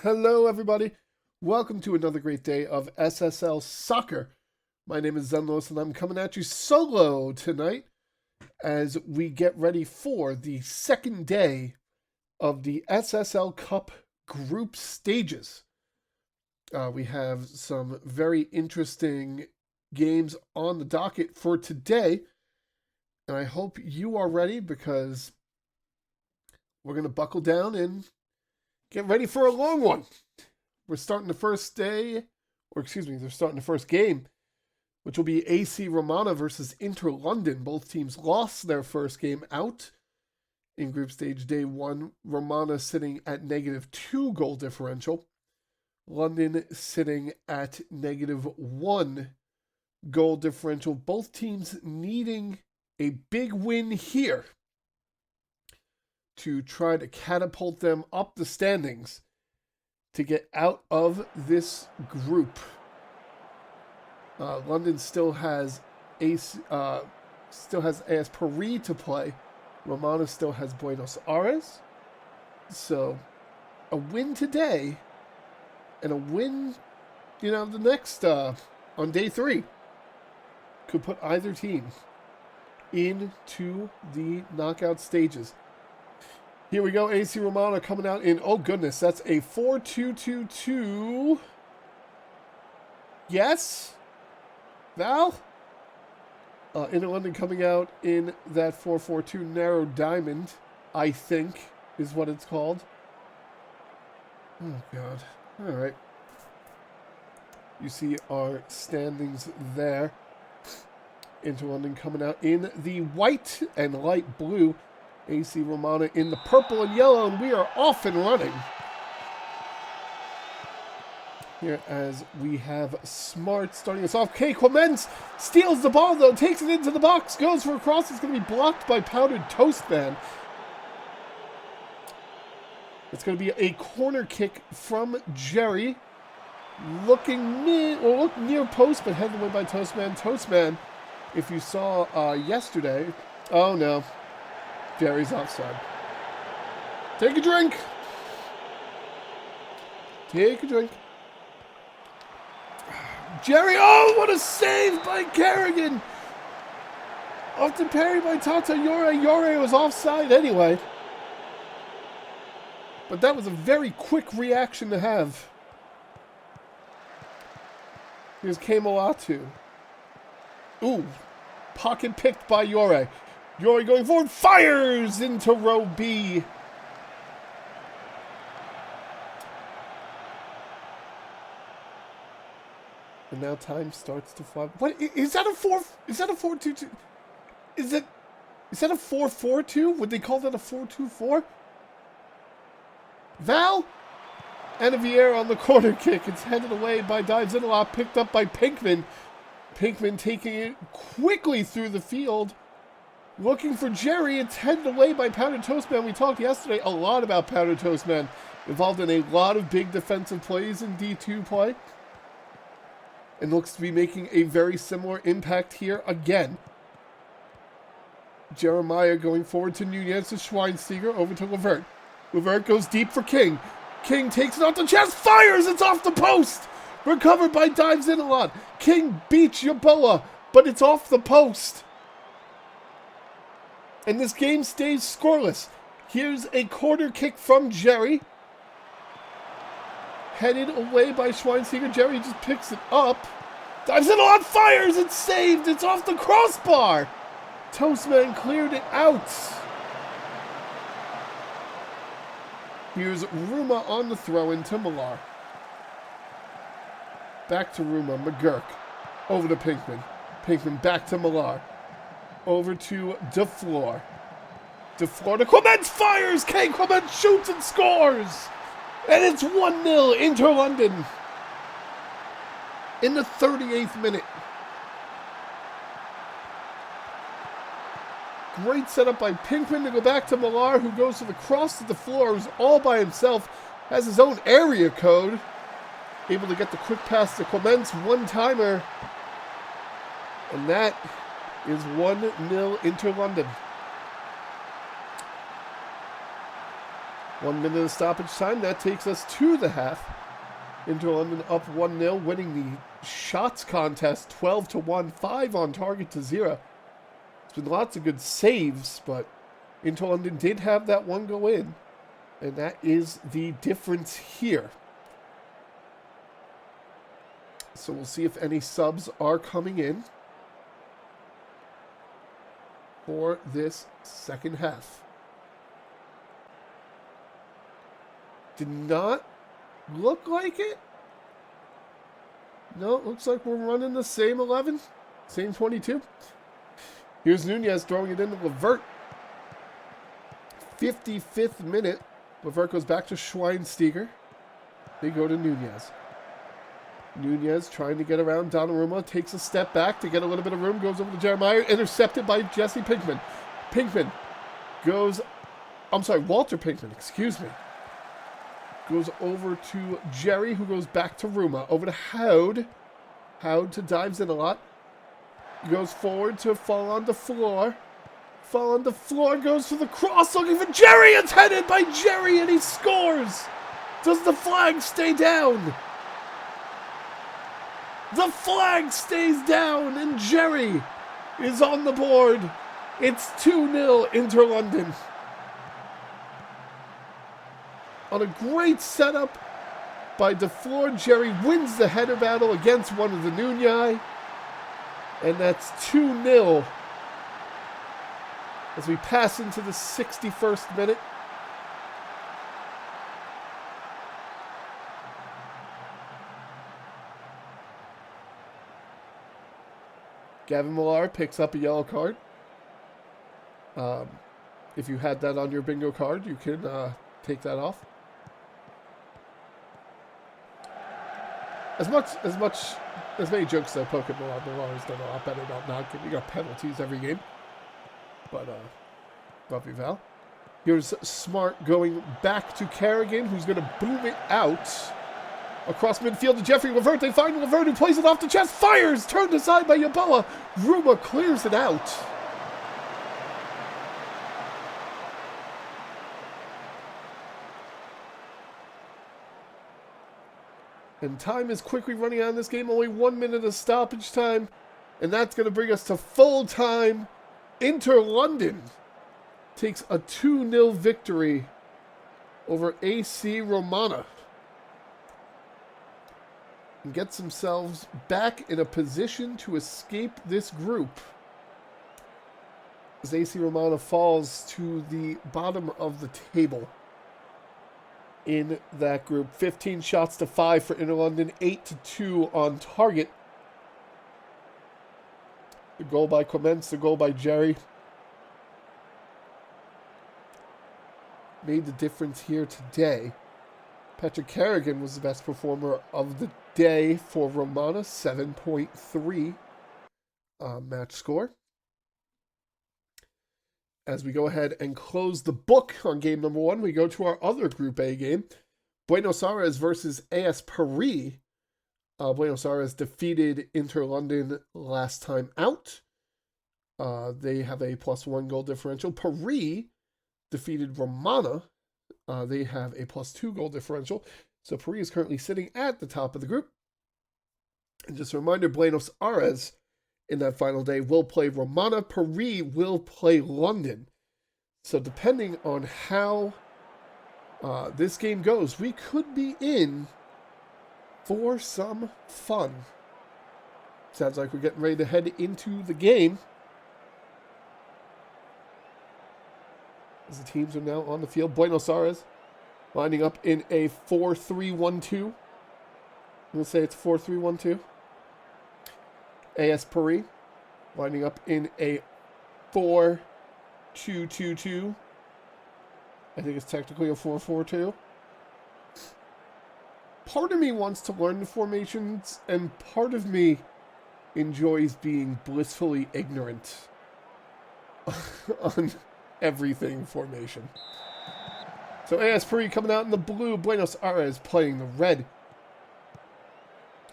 Hello, everybody. Welcome to another great day of SSL soccer. My name is Zenlos, and I'm coming at you solo tonight as we get ready for the second day of the SSL Cup group stages. We have some very interesting games on the docket for today, and I hope you are ready because we're going to buckle down and get ready for a long one. We're starting the first day, they're starting the first game, which will be AC Romana versus Inter London. Both teams lost their first game out in group stage day one. Romana sitting at -2 goal differential. London sitting at -1 goal differential. Both teams needing a big win here to try to catapult them up the standings to get out of this group. London still has AS Paris to play. Romana still has Buenos Aires. So a win today and a win, the next on day 3 could put either team into the knockout stages. Here we go, AC Romana coming out in, oh goodness, that's a 4-2-2-2. Yes? Val? Inter London coming out in that 4-4-2 narrow diamond, I think, is what it's called. Oh, God. All right. You see our standings there. Inter London coming out in the white and light blue. AC Romana in the purple and yellow, and we are off and running. Here as we have Smart starting us off. Okay, Clemens steals the ball though, takes it into the box, goes for a cross. It's going to be blocked by Powdered Toast Man. It's going to be a corner kick from Jerry. Looking near post, but headed away by Toast Man. Toast Man, if you saw yesterday, oh no. Jerry's offside. Take a drink. Take a drink. Jerry, oh, what a save by Kerrigan. Off the parry by Tata Yore. Yore was offside anyway. But that was a very quick reaction to have. Here's Kemalatu. Ooh, pocket picked by Yore. Yori going forward, fires into row B. And now time starts to fly. What is that a 4-2-2? Is that a 4-4-2? Would they call that a 4-2-4? Val and Vieira on the corner kick. It's headed away by Dives in a lot, picked up by Pinkman. Pinkman taking it quickly through the field. Looking for Jerry, it's headed away by Powdered Toast Man. We talked yesterday a lot about Powdered Toast Man. Involved in a lot of big defensive plays in D2 play. And looks to be making a very similar impact here again. Jeremiah going forward to Nunez to Schweinsteiger, over to Levert. Levert goes deep for King. King takes it off the chest, fires, it's off the post! Recovered by Dives in a lot. King beats Yaboa, but it's off the post. And this game stays scoreless. Here's a corner kick from Jerry. Headed away by Schweinsteiger. Jerry just picks it up. Dives in on, fires. It's saved. It's off the crossbar. Toastman cleared it out. Here's Ruma on the throw into Millar. Back to Ruma. McGurk. Over to Pinkman. Pinkman back to Millar. Over to DeFleur. DeFleur to Clements, fires! K. Clements shoots and scores! And it's 1-0 Inter London in the 38th minute. Great setup by Pinkman to go back to Millar, who goes to the cross to DeFleur, who's all by himself, has his own area code. Able to get the quick pass to Clements, one-timer. And that is 1-0 Inter London. 1 minute of stoppage time. That takes us to the half. Inter London up 1-0, winning the shots contest 12-1, 5 on target to 0. It's been lots of good saves, but Inter London did have that one go in, and that is the difference here. So we'll see if any subs are coming in for this second half. Did not look like it. No, it looks like we're running the same 11. Same 22. Here's Nunez throwing it into Levert. 55th minute. Levert goes back to Schweinsteiger. They go to Nunez. Nunez trying to get around Donnarumma. Takes a step back to get a little bit of room. Goes over to Jeremiah. Intercepted by Jesse Pinkman. Pinkman goes... I'm sorry, Walter Pinkman. Excuse me. Goes over to Jerry, who goes back to Ruma. Over to Howd. Howd dives in a lot. Goes forward to fall on the floor. Fall on the floor, goes for the cross, looking for Jerry. It's headed by Jerry, and he scores. Does the flag stay down? The flag stays down, and Jerry is on the board. It's 2-0 Inter London. On a great setup by DeFleur, Jerry wins the header battle against one of the Nunai. And that's 2-0 as we pass into the 61st minute. Gavin Millar picks up a yellow card. If you had that on your bingo card, you can take that off. As many jokes as I poke at Millar has done a lot better about not giving up penalties every game. But, love you, Val. Here's Smart going back to Kerrigan, who's going to boom it out. Across midfield to Jeffrey Levert. They find Levert, who plays it off the chest. Fires! Turned aside by Yeboah. Ruma clears it out. And time is quickly running out in this game. Only 1 minute of stoppage time. And that's going to bring us to full time. Inter London takes a 2-0 victory over AC Romana. And gets themselves back in a position to escape this group. As AC Romana falls to the bottom of the table. In that group. 15 shots to 5 for Inter London, 8-2 on target. The goal by Clements, the goal by Jerry. Made the difference here today. Patrick Kerrigan was the best performer of the day for Romana, 7.3 match score. As we go ahead and close the book on game number 1, we go to our other Group A game. Buenos Aires versus AS Paris. Buenos Aires defeated Inter London last time out. They have a +1 goal differential. Paris defeated Romana. They have a +2 goal differential. So Paris is currently sitting at the top of the group. And just a reminder, Buenos Aires in that final day will play Romana. Paris will play London. So depending on how this game goes, we could be in for some fun. Sounds like we're getting ready to head into the game. As the teams are now on the field. Buenos Aires lining up in a 4-3-1-2. I'm going to say it's 4-3-1-2. AS Paris lining up in a 4-2-2-2. I think it's technically a 4-4-2. Part of me wants to learn the formations, and part of me enjoys being blissfully ignorant on everything formation. So AS Paris coming out in the blue, Buenos Aires playing the red.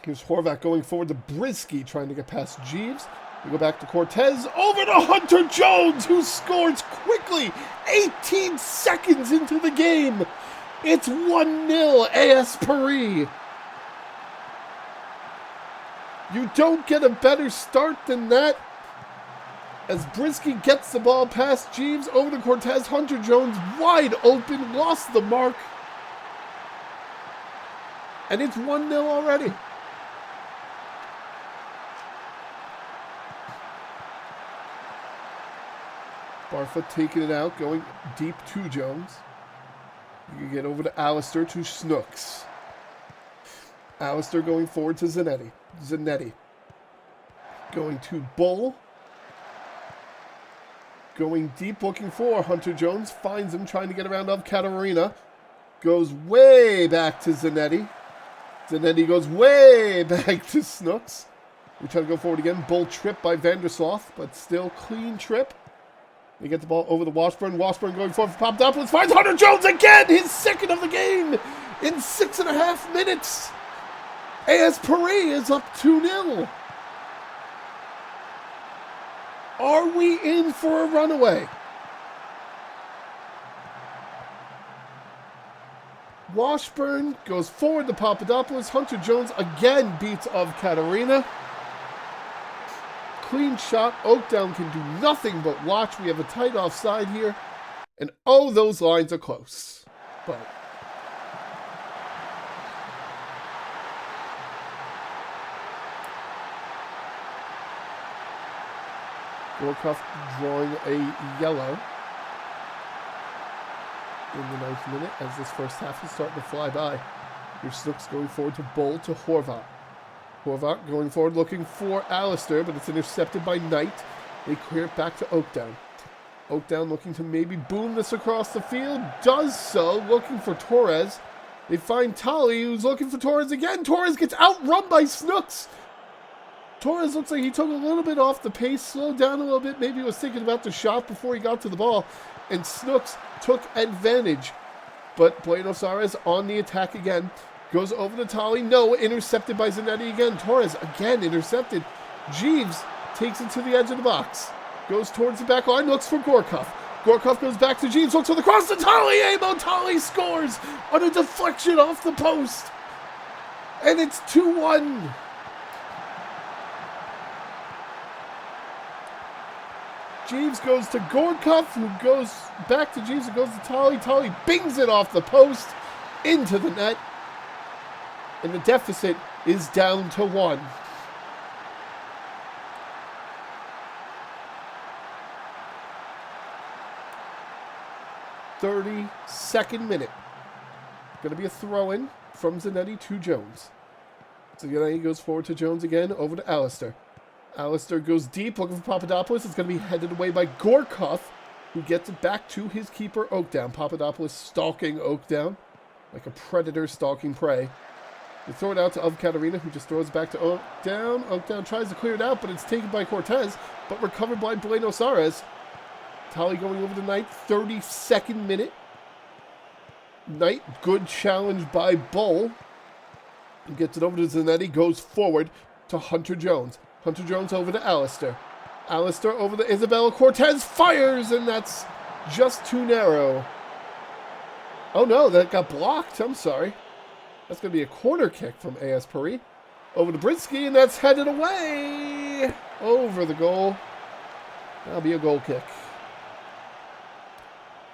Here's Horvath going forward to Brisky, trying to get past Jeeves. We go back to Cortez, over to Hunter Jones, who scores quickly. 15 seconds into the game. It's 1-0 AS Paris. You don't get a better start than that. As Brisky gets the ball past Jeeves over to Cortez, Hunter Jones wide open, lost the mark. And it's 1-0 already. Barfa taking it out, going deep to Jones. You can get over to Alistair to Snooks. Alistair going forward to Zanetti. Zanetti. Going to Bull. Going deep, looking for Hunter Jones. Finds him, trying to get around of Katarina. Goes way back to Zanetti. Zanetti goes way back to Snooks. We try to go forward again. Bull trip by Vandersloth, but still clean trip. They get the ball over the Washburn. Washburn going forward for Papadopoulos. Finds Hunter Jones again! His second of the game in 6.5 minutes. AS Paris is up 2-0. Are we in for a runaway? Washburn goes forward to Papadopoulos. Hunter Jones again beats of Katarina. Clean shot. Oakdown can do nothing but watch. We have a tight offside here. And oh, those lines are close. But Gorkoff drawing a yellow in the 9th minute as this first half is starting to fly by. Here's Snooks going forward to Bull to Horvath. Horvath going forward looking for Alistair, but it's intercepted by Knight. They clear it back to Oakdown. Oakdown looking to maybe boom this across the field. Does so, looking for Torres. They find Tolly, who's looking for Torres again. Torres gets outrun by Snooks. Torres looks like he took a little bit off the pace, slowed down a little bit. Maybe he was thinking about the shot before he got to the ball. And Snooks took advantage. But Buenos Aires on the attack again. Goes over to Tolly. No, intercepted by Zanetti again. Torres again intercepted. Jeeves takes it to the edge of the box. Goes towards the back line. Looks for Gorkoff. Gorkoff goes back to Jeeves. Looks for the cross to Tolly. Amo Tolly scores on a deflection off the post. And it's 2-1. Jeeves goes to Gorkoff, who goes back to Jeeves, who goes to Tolly. Tolly bings it off the post into the net. And the deficit is down to 1. (32nd minute). Going to be a throw-in from Zanetti to Jones. Zanetti goes forward to Jones again, over to Alistair. Alistair goes deep, looking for Papadopoulos. It's going to be headed away by Gorkoff, who gets it back to his keeper, Oakdown. Papadopoulos stalking Oakdown like a predator stalking prey. They throw it out to Katarina, who just throws it back to Oakdown. Oakdown tries to clear it out, but it's taken by Cortez, but recovered by Buenos Aires. Tolly going over to Knight, 32nd minute. Knight, good challenge by Bull. He gets it over to Zanetti, goes forward to Hunter Jones. Hunter Jones over to Alistair. Alistair over to Isabella. Cortez fires, and that's just too narrow. Oh no, that got blocked. I'm sorry. That's going to be a corner kick from AS Paris. Over to Brisky, and that's headed away over the goal. That'll be a goal kick.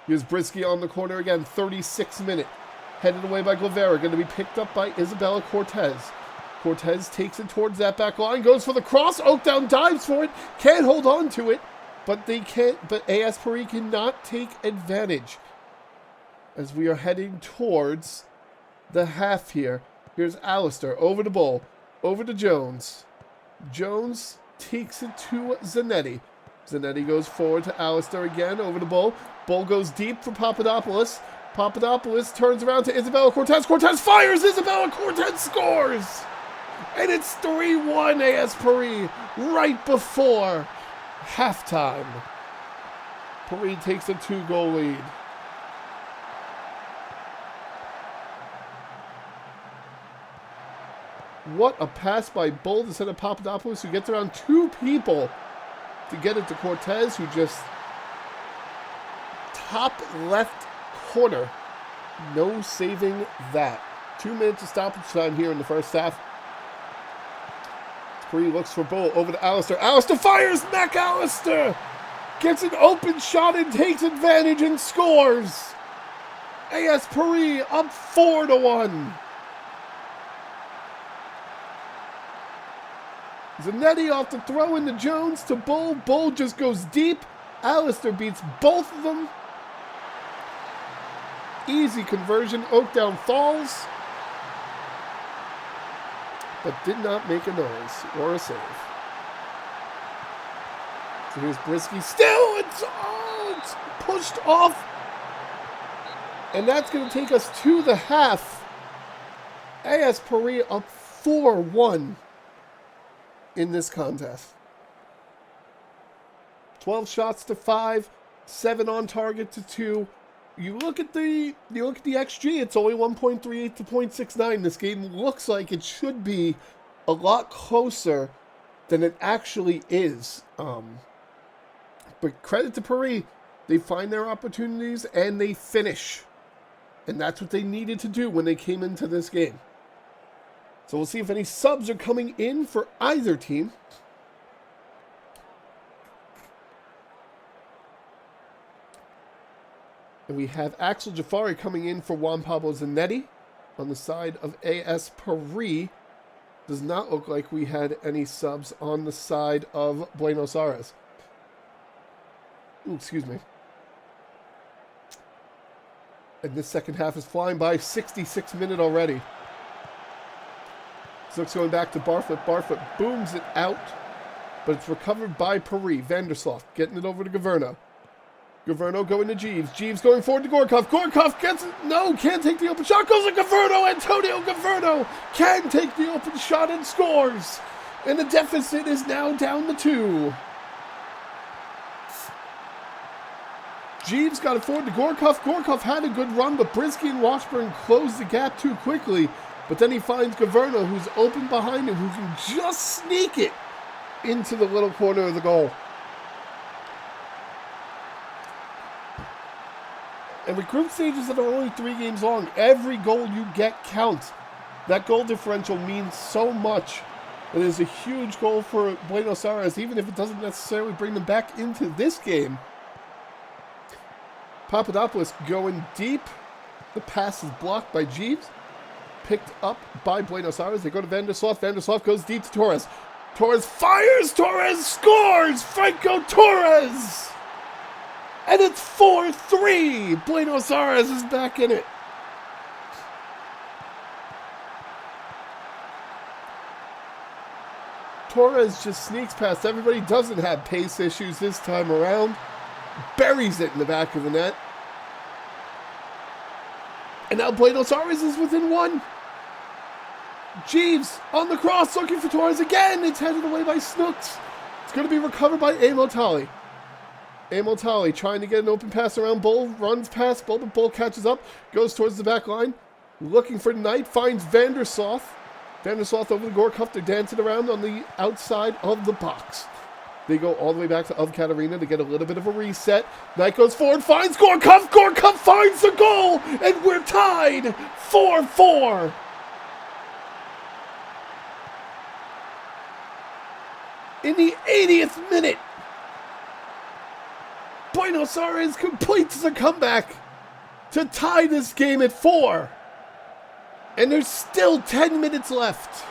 Here's Brisky on the corner again, 36th minute. Headed away by Guevara, going to be picked up by Isabella Cortez. Cortez takes it towards that back line, goes for the cross. Oakdown dives for it, can't hold on to it, but they can't. But AS Paris cannot take advantage as we are heading towards the half here. Here's Alistair over to Bull, over to Jones. Jones takes it to Zanetti. Zanetti goes forward to Alistair again, over to Bull. Bull goes deep for Papadopoulos. Papadopoulos turns around to Isabella Cortez. Cortez fires! Isabella Cortez scores! And it's 3-1 AS Paris right before halftime. Paris takes a 2-goal lead. What a pass by Bull to send a Papadopoulos, who gets around 2 people to get it to Cortez, who just top left corner. No saving that. 2 minutes of stoppage time here in the first half. Curry looks for Bull over to Alistair. Alistair fires! McAllister gets an open shot and takes advantage and scores. AS Paris up 4-1. Zanetti off the throw into Jones to Bull. Bull just goes deep. Alistair beats both of them. Easy conversion. Oakdown falls, but did not make a noise or a save. So here's Brisky. Still, it's pushed off. And that's going to take us to the half. AS Paris up 4-1 in this contest. 12 shots to 5, 7 on target to 2. You look at the XG, it's only 1.38 to 0.69. This game looks like it should be a lot closer than it actually is. But credit to Paris, they find their opportunities and they finish. And that's what they needed to do when they came into this game. So we'll see if any subs are coming in for either team. And we have Axel Jafari coming in for Juan Pablo Zanetti on the side of AS Paris. Does not look like we had any subs on the side of Buenos Aires. Ooh, excuse me. And this second half is flying by. 66 minute already. Zook's going back to Barfoot. Barfoot booms it out, but it's recovered by Paris. Vandersloot getting it over to Governo. Governo going to Jeeves. Jeeves going forward to Gorkov. Gorkov gets it. No, can't take the open shot. Goes to Governo. Antonio Governo can take the open shot and scores. And the deficit is now down to 2. Jeeves got it forward to Gorkov. Gorkov had a good run, but Brisky and Washburn closed the gap too quickly. But then he finds Governo, who's open behind him, who can just sneak it into the little corner of the goal. And with group stages that are only 3 games long, every goal you get counts. That goal differential means so much. It is a huge goal for Buenos Aires, even if it doesn't necessarily bring them back into this game. Papadopoulos going deep. The pass is blocked by Jeeves. Picked up by Buenos Aires. They go to Vandersloot. Vandersloot goes deep to Torres. Torres fires. Torres scores. Franco Torres. And it's 4-3. Buenos Aires is back in it. Torres just sneaks past everybody. Doesn't have pace issues this time around. Buries it in the back of the net. And now Buenos Aires is within 1. Jeeves on the cross looking for Torres again. It's headed away by Snooks. It's going to be recovered by Amotali. Amotali trying to get an open pass around Bull. Runs past Bull, but Bull catches up. Goes towards the back line. Looking for Knight. Finds Vandersloot. Vandersloot over the Gorkov. They're dancing around on the outside of the box. They go all the way back to Of Katarina to get a little bit of a reset. Knight goes forward, finds Gorkov. Gorkov finds the goal, and we're tied 4-4. In the 80th minute, Buenos Aires completes the comeback to tie this game at 4. And there's still 10 minutes left.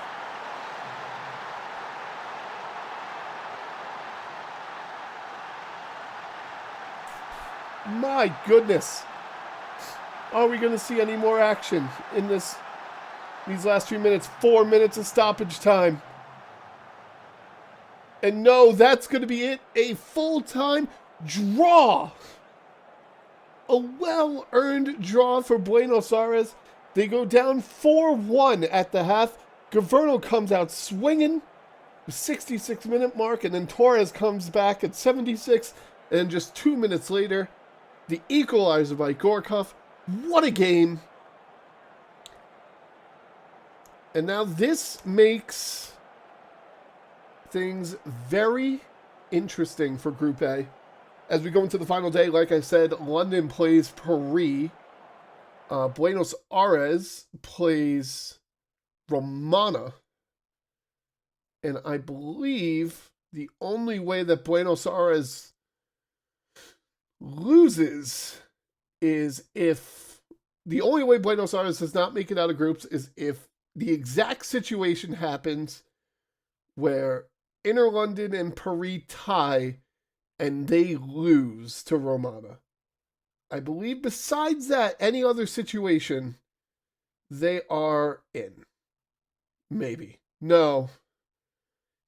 My goodness. Are we going to see any more action in these last 3 minutes? 4 minutes of stoppage time. And no, that's going to be it. A full-time draw. A well-earned draw for Buenos Aires. They go down 4-1 at the half. Governo comes out swinging. 66-minute mark. And then Torres comes back at 76. And just 2 minutes later, the equalizer by Gorkov. What a game. And now this makes things very interesting for Group A. As we go into the final day, like I said, London plays Paris. Buenos Aires plays Romana. And I believe the only way that Buenos Aires loses is if... The only way Buenos Aires does not make it out of groups is if the exact situation happens where Inner London and Paris tie and they lose to Romana. I believe besides that, any other situation, they are in. Maybe. No.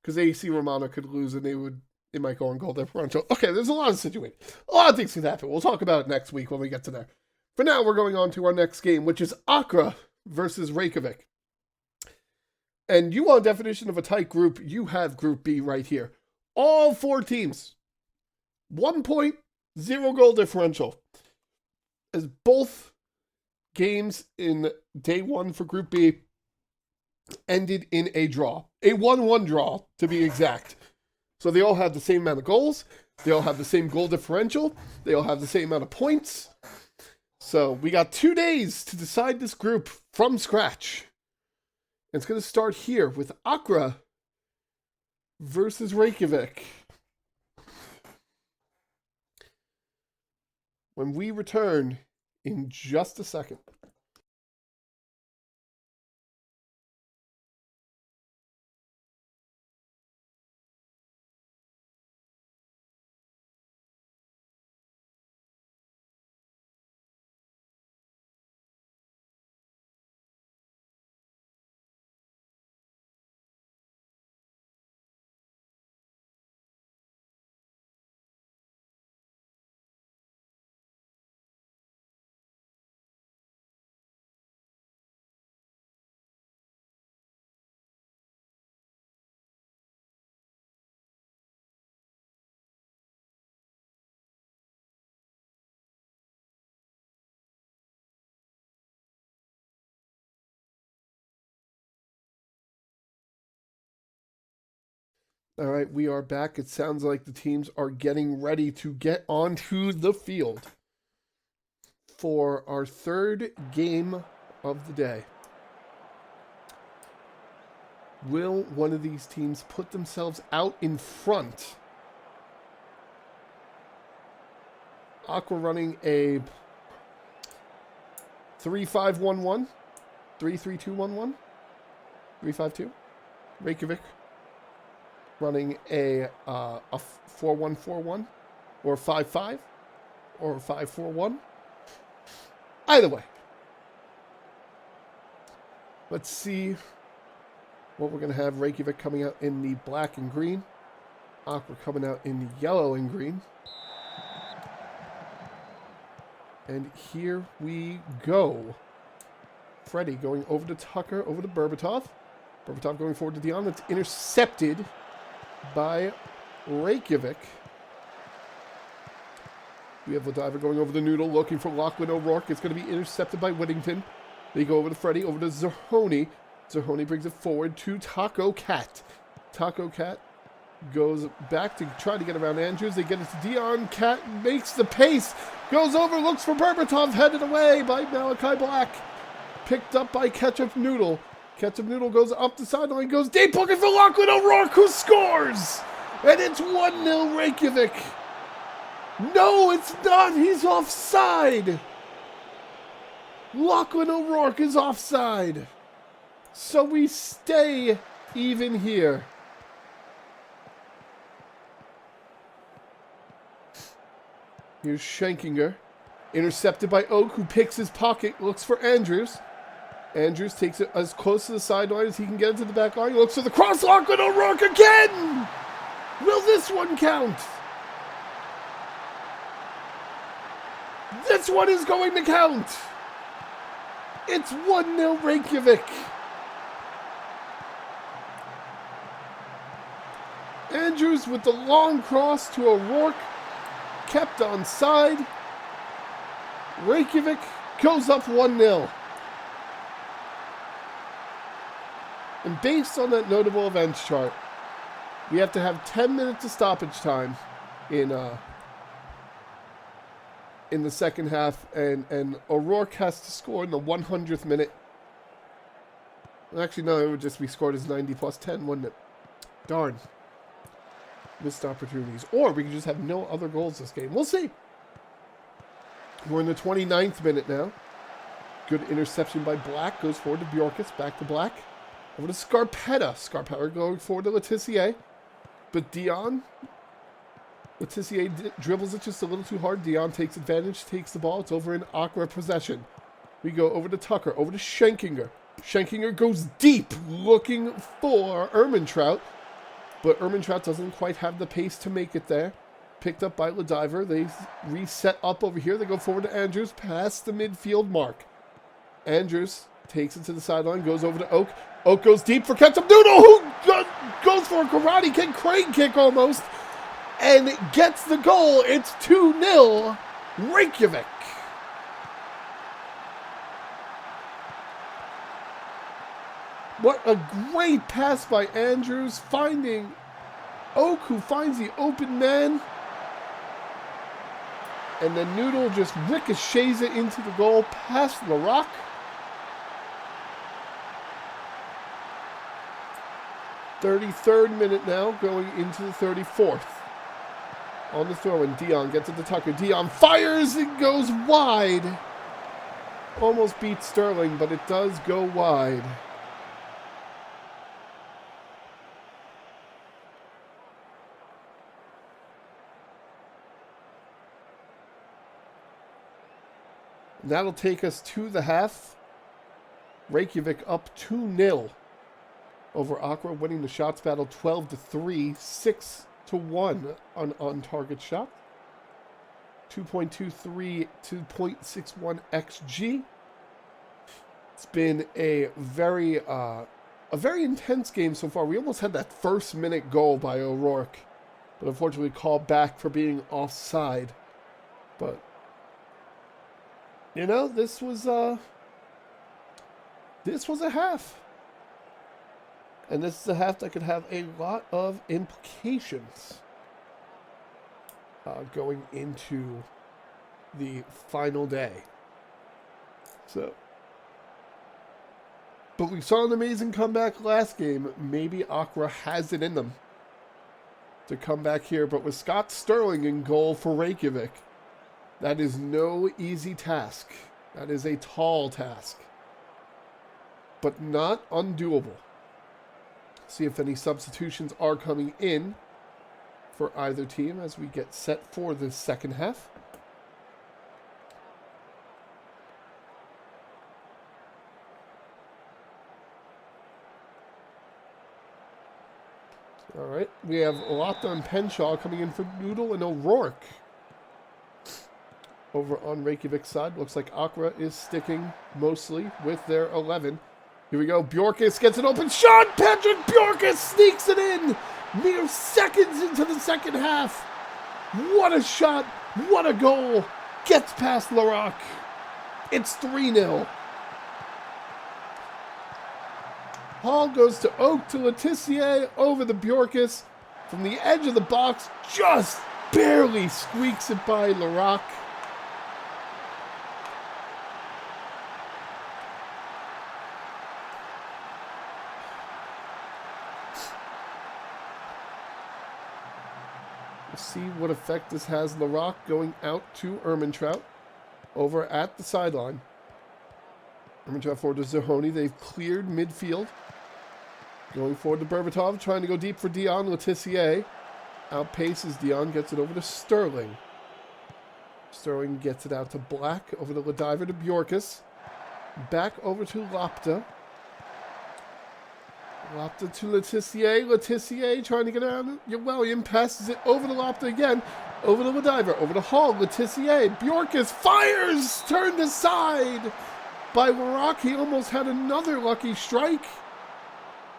Because AC Romana could lose and they might go on goal differential. Okay, there's a lot of situations. A lot of things can happen. We'll talk about it next week when we get to there. For now, we're going on to our next game, which is Accra versus Reykjavik. And you want a definition of a tight group, you have Group B right here. All 4 teams. 1 point, 0 goal differential. As both games in day 1 for Group B ended in a draw. A 1-1 draw, to be exact. So they all have the same amount of goals. They all have the same goal differential. They all have the same amount of points. So we got 2 days to decide this group from scratch. And it's going to start here with Accra versus Reykjavik. When we return in just a second. All right, we are back. It sounds like the teams are getting ready to get onto the field for our 3rd game of the day. Will one of these teams put themselves out in front? Accra running a 3-5-1-1, 3-3-2-1-1, 3-5-2. Reykjavik running a 4-1-4-1 or 5-5 or 5-4-1. Either way. Let's see what we're going to have. Reykjavik coming out in the black and green. Accra coming out in the yellow and green. And here we go. Freddie going over to Tucker, over to Berbatov. Berbatov going forward to Dion. That's intercepted by Reykjavik. We have Ladiver going over the noodle, looking for Lachlan O'Rourke. It's going to be intercepted by Whittington. They go over to Freddie, over to Zerhoni. Zerhoni brings it forward to Taco Cat. Taco Cat goes back to try to get around Andrews. They get it to Dion. Cat makes the pace. Goes over, looks for Berbatov, headed away by Malachi Black. Picked up by Ketchup Noodle. Ketchup Noodle goes up the sideline, goes deep, looking for Lachlan O'Rourke, who scores! And it's 1-0 Reykjavik. No, it's not. He's offside. Lachlan O'Rourke is offside. So we stay even here. Here's Schenkinger. Intercepted by Oak, who picks his pocket, looks for Andrews. Andrews takes it as close to the sideline as he can get it to the back line. He looks for the cross. Lachlan O'Rourke again! Will this one count? This one is going to count. It's 1-0 Reykjavik. Andrews with the long cross to O'Rourke. Kept onside. Reykjavik goes up 1-0. And based on that notable events chart, we have to have 10 minutes of stoppage time in in the second half, and O'Rourke has to score in the 100th minute. Actually, no, it would just be scored as 90 plus 10, wouldn't it? Darn. Missed opportunities. Or we could just have no other goals this game. We'll see. We're in the 29th minute now. Good interception by Black. Goes forward to Bjorkis. Back to Black. Over to Scarpetta. Scarpetta going forward to Letitia. But Dion. Letitia dribbles it just a little too hard. Dion takes advantage. Takes the ball. It's over in Accra possession. We go over to Tucker. Over to Schenkinger. Schenkinger goes deep. Looking for Ermentrout. But Ermentrout doesn't quite have the pace to make it there. Picked up by Lediver. They reset up over here. They go forward to Andrews. Past the midfield mark. Andrews takes it to the sideline. Goes over to Oak. Oak goes deep for Ketchup Noodle, who goes for a karate kick, crane kick almost, and gets the goal. It's 2-0 Reykjavik. What a great pass by Andrews, finding Oak, who finds the open man. And then Noodle just ricochets it into the goal past Larock. Third minute now, going into the 34th. On the throw, and Dion gets it to Tucker. Dion fires, it goes wide. Almost beats Sterling, but it does go wide. And that'll take us to the half. Reykjavik up 2-0 over Accra, winning the shots battle 12-3, 6-1 on target shot. 2.23 to 0.61 XG. It's been a very intense game so far. We almost had that first minute goal by O'Rourke, but unfortunately called back for being offside. But you know, this was a half. And this is a half that could have a lot of implications going into the final day. So, but we saw an amazing comeback last game. Maybe Accra has it in them to come back here. But with Scott Sterling in goal for Reykjavik, that is no easy task. That is a tall task, but not undoable. See if any substitutions are coming in for either team as we get set for the second half. All right, we have Lotta and Penshaw coming in for Noodle and O'Rourke. Over on Reykjavik's side, looks like Accra is sticking mostly with their 11. Here we go. Bjorkis gets an open shot. Patrick Bjorkis sneaks it in. Mere seconds into the second half. What a shot. What a goal. Gets past Larock. It's 3-0. Hall goes to Oak to Letitia over the Bjorkis. From the edge of the box, just barely squeaks it by Larock. See what effect this has. Larock going out to Ermentrout over at the sideline. Ermentrout forward to Zahoni. They've cleared midfield. Going forward to Berbatov, trying to go deep for Dion. Letitia outpaces Dion, gets it over to Sterling. Sterling gets it out to Black, over to Lediver to Bjorkis. Back over to Lopta. Lopta to Letitia. Letitia trying to get out. William passes it over to Lopta again. Over to Lediver. Over to Hall. Letitia. Bjorkis fires. Turned aside by Larock. He almost had another lucky strike.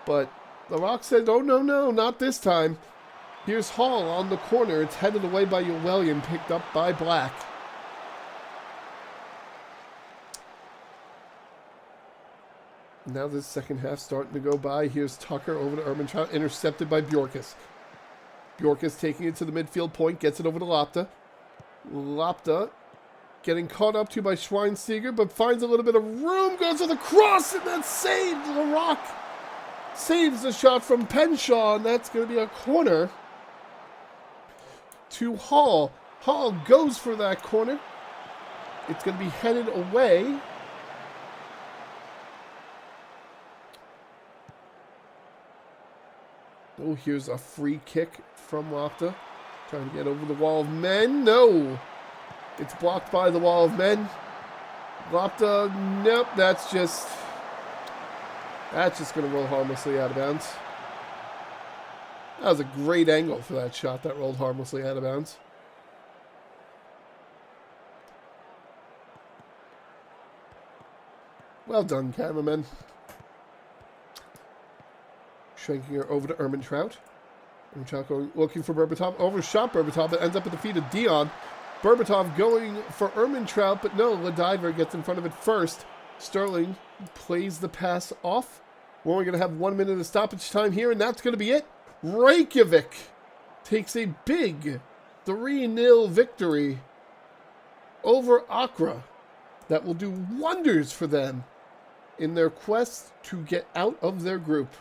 But Larock said, oh, no, not this time. Here's Hall on the corner. It's headed away by William. Picked up by Black. Now this second half starting to go by. Here's Tucker over to Ermentrout, intercepted by Bjorkis. Bjorkis taking it to the midfield point, gets it over to Lopta. Lopta Getting caught up to by Schweinsteiger, but finds a little bit of room, goes to the cross, and that's saved. Larocque saves the shot from Penshaw, and that's going to be a corner to Hall. Hall goes for that corner. It's going to be headed away. Oh, here's a free kick from Lopta. Trying to get over the wall of men. No. It's blocked by the wall of men. Lopta, nope, that's just going to roll harmlessly out of bounds. That was a great angle for that shot that rolled harmlessly out of bounds. Well done, cameraman. Shanking her over to Ermintrout. Ermintrout going, looking for Berbatov. Overshot Berbatov, but ends up at the feet of Dion. Berbatov going for Ermintrout, but no, Ladiver gets in front of it first. Sterling plays the pass off. We're only going to have 1 minute of stoppage time here, and that's going to be it. Reykjavik takes a big 3-0 victory over Accra. That will do wonders for them in their quest to get out of their group.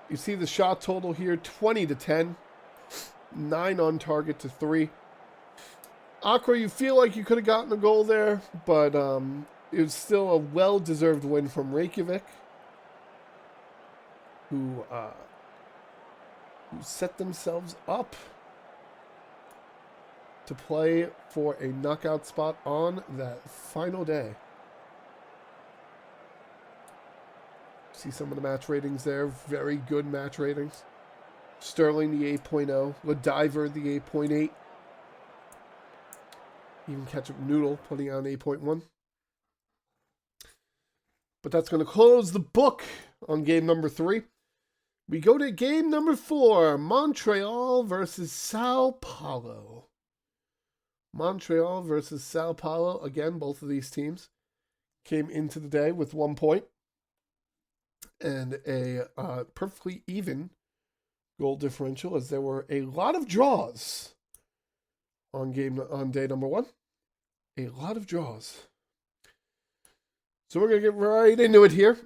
You see the shot total here, 20-10. 9 on target to 3. Accra, you feel like you could have gotten a goal there, but it was still a well-deserved win from Reykjavik, who set themselves up to play for a knockout spot on that final day. See some of the match ratings there. Very good match ratings. Sterling, the 8.0. Ladiver, the 8.8. Even Ketchup Noodle putting on 8.1. But that's going to close the book on game number 3. We go to game number 4. Montreal versus Sao Paulo. Montreal versus Sao Paulo. Again, both of these teams came into the day with 1 point. And a perfectly even goal differential, as there were a lot of draws on day number 1. A lot of draws. So we're going to get right into it here.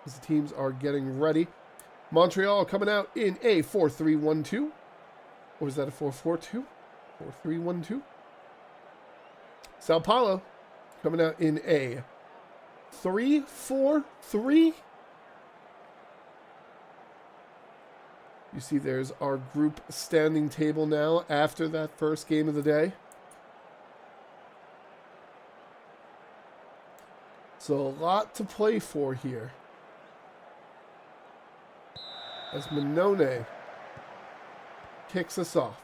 As the teams are getting ready. Montreal coming out in a 4-3-1-2. Or is that a 4-4-2? 4-3-1-2. Sao Paulo coming out in a 3-4-3. You see there's our group standing table now after that first game of the day. So a lot to play for here. As Minone kicks us off.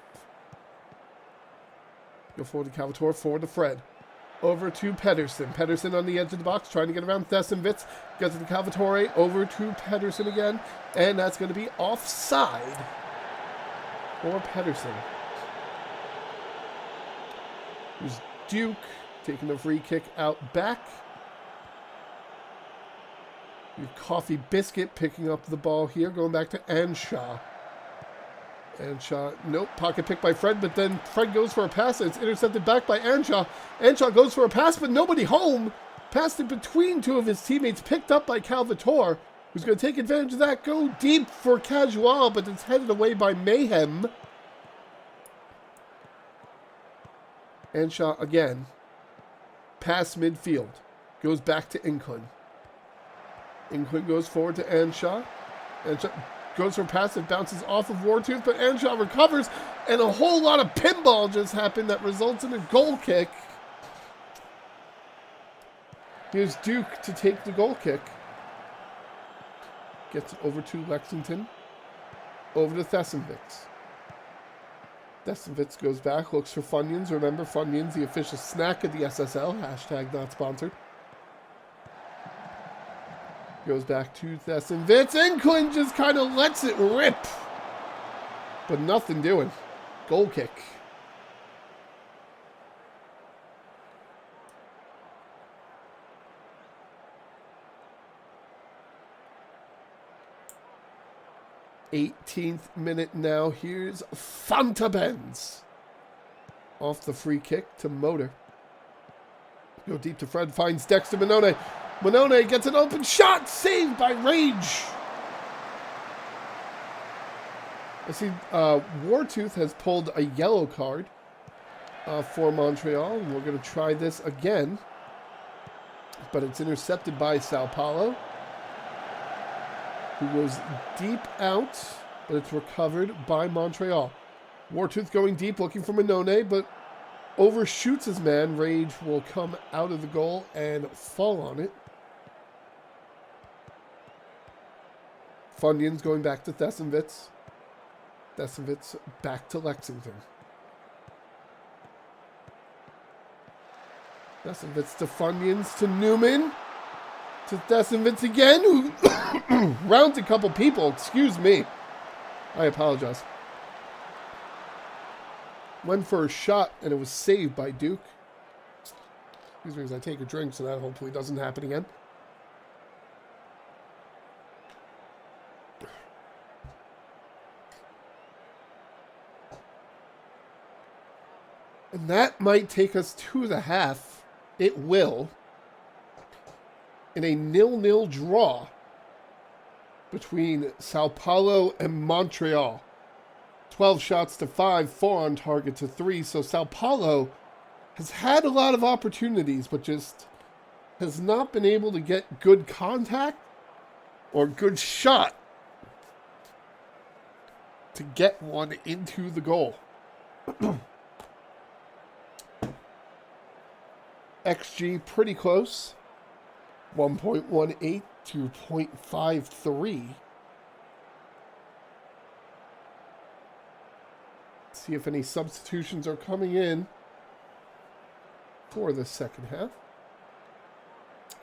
Go forward to Calvator, forward to Fred. Over to Pedersen. Pedersen on the edge of the box, trying to get around Thessenwitz. Gets to the Calvatore, over to Pedersen again. And that's going to be offside for Pedersen. Here's Duke taking the free kick out back. Your Coffee Biscuit picking up the ball here, going back to Anshaw. Anshaw, nope, pocket pick by Fred, but then Fred goes for a pass, and it's intercepted back by Anshaw. Anshaw goes for a pass, but nobody home. Passed it between two of his teammates, picked up by Calvator, who's going to take advantage of that, go deep for Casual, but it's headed away by Mayhem. Anshaw again, past midfield, goes back to Inklin. Inklin goes forward to Anshaw. Anshaw goes for a pass that bounces off of Wartooth, but Anshaw recovers, and a whole lot of pinball just happened that results in a goal kick. Here's Duke to take the goal kick. Gets it over to Lexington. Over to Thessenwitz. Thessenwitz goes back, looks for Funyuns. Remember, Funyuns, the official snack of the SSL. Hashtag not sponsored. Goes back to Thessenwitz. Inklin just kind of lets it rip. But nothing doing. Goal kick. 18th minute now. Here's Fantabens. Off the free kick to Motor. Go deep to Fred. Finds Dexter Monone. Monone gets an open shot. Saved by Rage. I see Wartooth has pulled a yellow card for Montreal. And we're going to try this again. But it's intercepted by Sao Paulo, who goes deep out, but it's recovered by Montreal. Wartooth going deep, looking for Monone, but overshoots his man. Rage will come out of the goal and fall on it. Funyuns going back to Thessenwitz. Thessenwitz back to Lexington. Thessenwitz to Funyuns to Newman. To Thessenwitz again, who rounds a couple people. Excuse me. I apologize. Went for a shot, and it was saved by Duke. Excuse me as I take a drink, so that hopefully doesn't happen again. And that might take us to the half. It will. In a 0-0 draw between Sao Paulo and Montreal. 12 shots to 5, 4 on target to 3. So Sao Paulo has had a lot of opportunities, but just has not been able to get good contact or good shot to get one into the goal. XG pretty close. 1.18 to 0.53. See if any substitutions are coming in for the second half.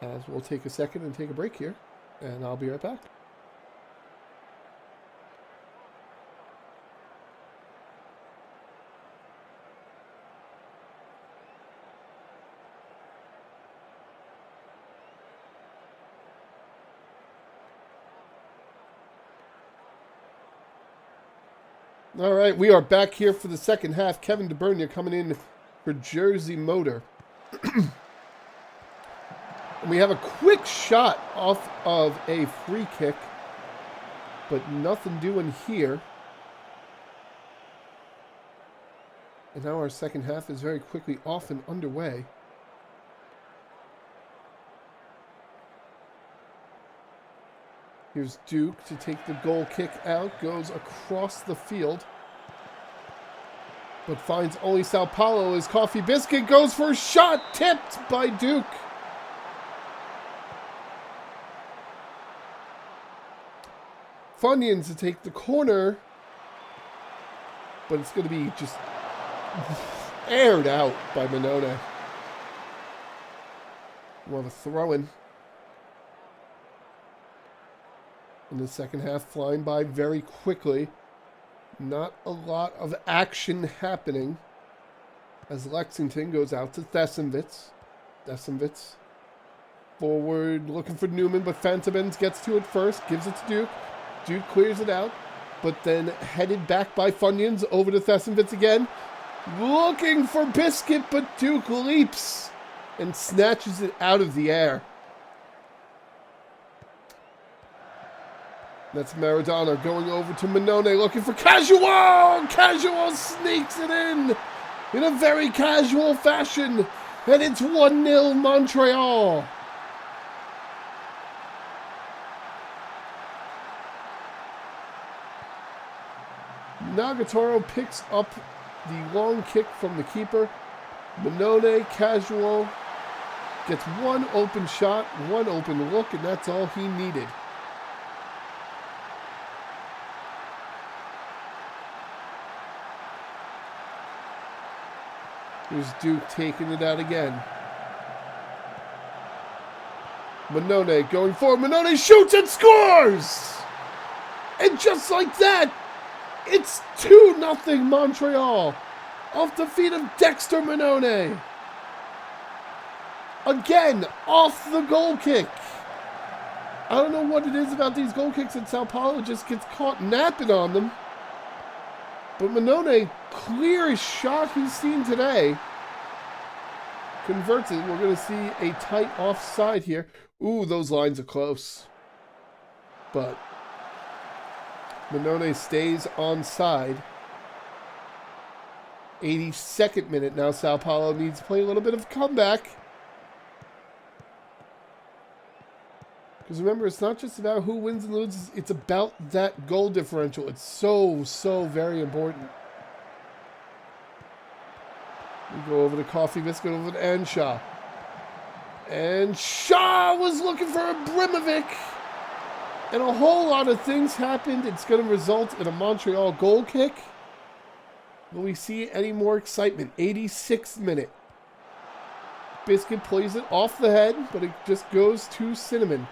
As we'll take a second and take a break here, and I'll be right back. All right, we are back here for the second half. Kevin DeBurnia coming in for Jersey Motor. And we have a quick shot off of a free kick, but nothing doing here. And now our second half is very quickly off and underway. Here's Duke to take the goal kick out. Goes across the field. But finds only Sao Paulo as Coffee Biscuit goes for a shot. Tipped by Duke. Funyuns to take the corner. But it's going to be just aired out by Monone. We'll have a throw-in. In the second half, flying by very quickly. Not a lot of action happening as Lexington goes out to Thessenwitz. Thessenwitz forward looking for Newman, but Fantabens gets to it first, gives it to Duke. Duke clears it out, but then headed back by Funyuns over to Thessenwitz again. Looking for Biscuit, but Duke leaps and snatches it out of the air. That's Maradona going over to Monone, looking for Casual! Casual sneaks it in a very casual fashion. And it's 1-0 Montreal. Nagatoro picks up the long kick from the keeper. Monone, Casual, gets one open shot, one open look, and that's all he needed. Here's Duke taking it out again. Monone going forward. Monone shoots and scores! And just like that, it's 2-0 Montreal. Off the feet of Dexter Monone. Again, off the goal kick. I don't know what it is about these goal kicks that Sao Paulo just gets caught napping on them. But Minone, clearest shot he's seen today, converts it. We're going to see a tight offside here. Ooh, those lines are close. But Minone stays onside. 82nd minute. Now Sao Paulo needs to play a little bit of comeback. Because remember, it's not just about who wins and loses. It's about that goal differential. It's so, so very important. We go over to Coffee Biscuit, over to Anshaw. And Shaw was looking for a Abramovic. And a whole lot of things happened. It's going to result in a Montreal goal kick. Will we see any more excitement? 86th minute. Biscuit plays it off the head, but it just goes to Cinnamon.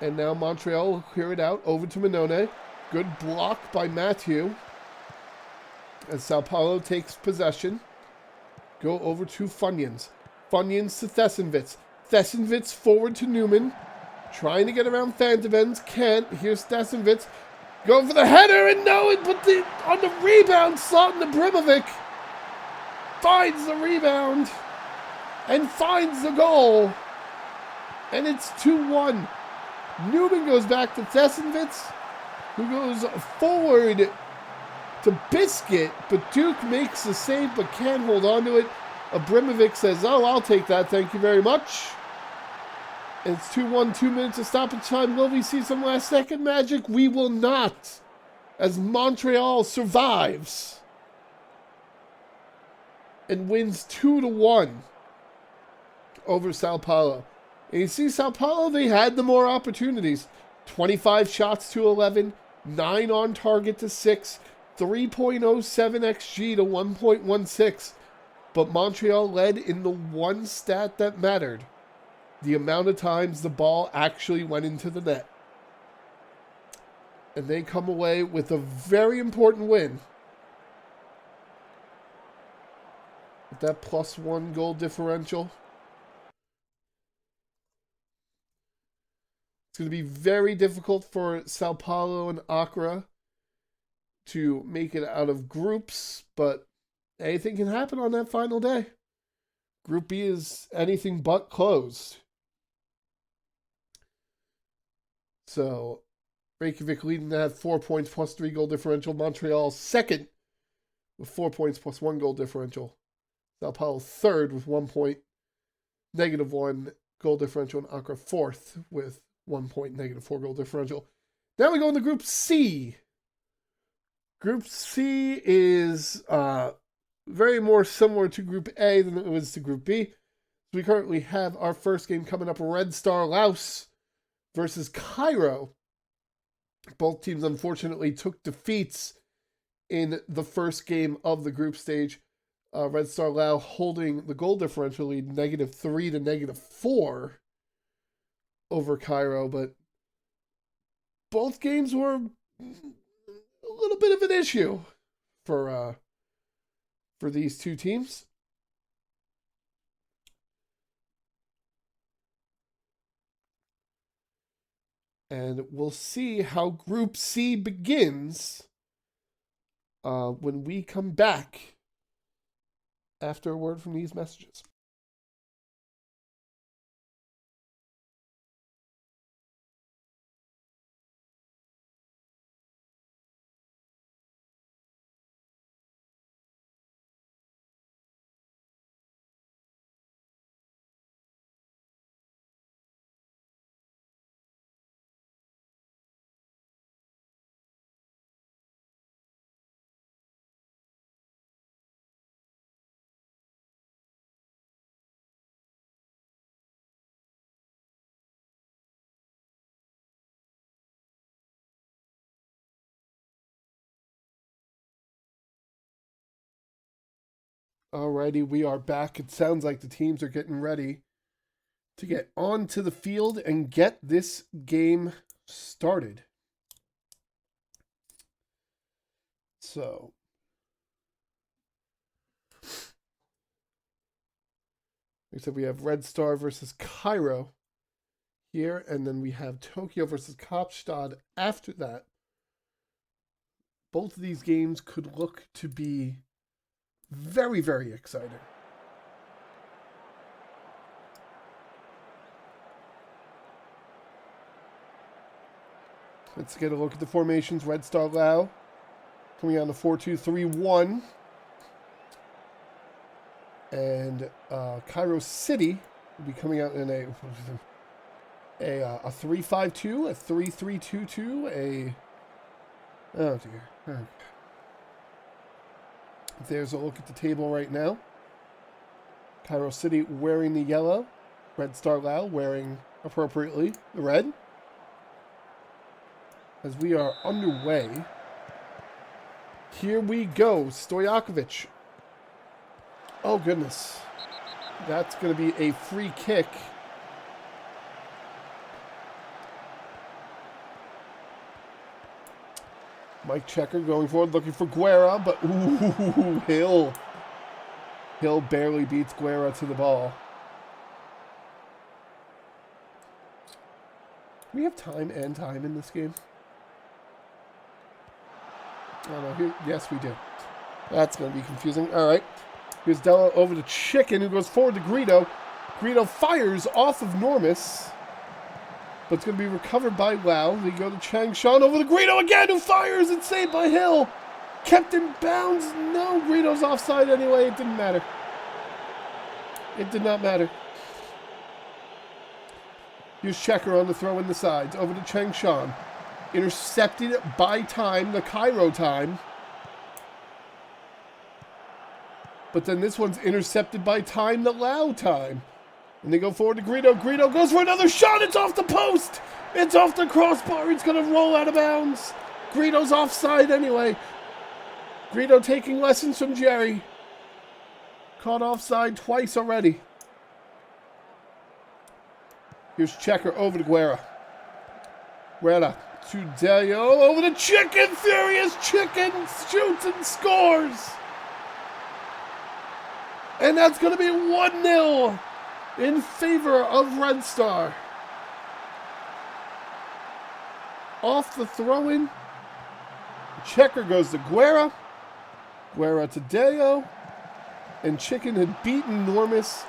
And now Montreal will clear it out over to Minone. Good block by Matthew. As Sao Paulo takes possession. Go over to Funyuns. Funyuns to Thessenwitz. Thessenwitz forward to Newman. Trying to get around Fantabens. Can't. Here's Thessenwitz. Going for the header and no, but on the rebound slot, and Abramovic finds the rebound and finds the goal. And it's 2-1. Newman goes back to Thessenwitz, who goes forward to Biscuit, but Duke makes the save but can't hold on to it. Abramovic says, oh, I'll take that, thank you very much. And it's 2-1, 2 minutes of stoppage time. Will we see some last-second magic? We will not, as Montreal survives and wins 2-1 over Sao Paulo. And you see Sao Paulo, they had the more opportunities. 25 shots to 11, 9 on target to 6, 3.07 XG to 1.16. But Montreal led in the one stat that mattered. The amount of times the ball actually went into the net. And they come away with a very important win. With that +1 goal differential. It's going to be very difficult for Sao Paulo and Accra to make it out of groups, but anything can happen on that final day. Group B is anything but closed. So, Reykjavik leading that 4 points +3 goal differential. Montreal second with 4 points +1 goal differential. Sao Paulo third with 1 point, -1 goal differential. And Accra fourth with 1 point, -4 goal differential. Now we go into Group C. Group C is very more similar to Group A than it was to Group B. We currently have our first game coming up, Red Star Laos versus Cairo. Both teams, unfortunately, took defeats in the first game of the group stage. Red Star Laos holding the goal differential lead -3 to -4 over Cairo, but both games were a little bit of an issue for these two teams. And we'll see how Group C begins when we come back after a word from these messages. Alrighty, we are back. It sounds like the teams are getting ready to get onto the field and get this game started. So, except we have Red Star versus Cairo here, and then we have Tokyo versus Kaapstad after that. Both of these games could look to be very, very exciting. Let's get a look at the formations. Red Star Lao coming out in a 4-2-3-1. And Cairo City will be coming out in a 3-5-2, a 3-3-2-2, oh dear. Okay. There's a look at the table right now. Cairo City wearing the yellow. Red Star Lao wearing, appropriately, the red. As we are underway. Here we go. Stojakovic. Oh, goodness. That's going to be a free kick. Mike Checker going forward, looking for Guerra, but ooh, Hill. Hill barely beats Guerra to the ball. We have time and time in this game. Oh, no, yes, we do. That's going to be confusing. All right. Here's Della over to Chicken, who goes forward to Greedo. Greedo fires off of Normus. But it's going to be recovered by Lau. They go to Chang Shan over to Greedo again, who fires and saved by Hill. Kept in bounds. No, Greedo's offside anyway. It didn't matter. It did not matter. Here's Checker on the throw in the sides. Over to Chang Shan. Intercepted by time, the Cairo time. But then this one's intercepted by time, the Lao time. And they go forward to Greedo. Greedo goes for another shot. It's off the post. It's off the crossbar. It's going to roll out of bounds. Greedo's offside anyway. Greedo taking lessons from Jerry. Caught offside twice already. Here's Checker over to Guerra. Guerra to Delio. Over to Chicken. Furious Chicken shoots and scores. And that's going to be 1-0 in favor of Red Star. Off the throw-in. Checker goes to Guerra. Guerra to Deo. And Chicken had beaten Normus.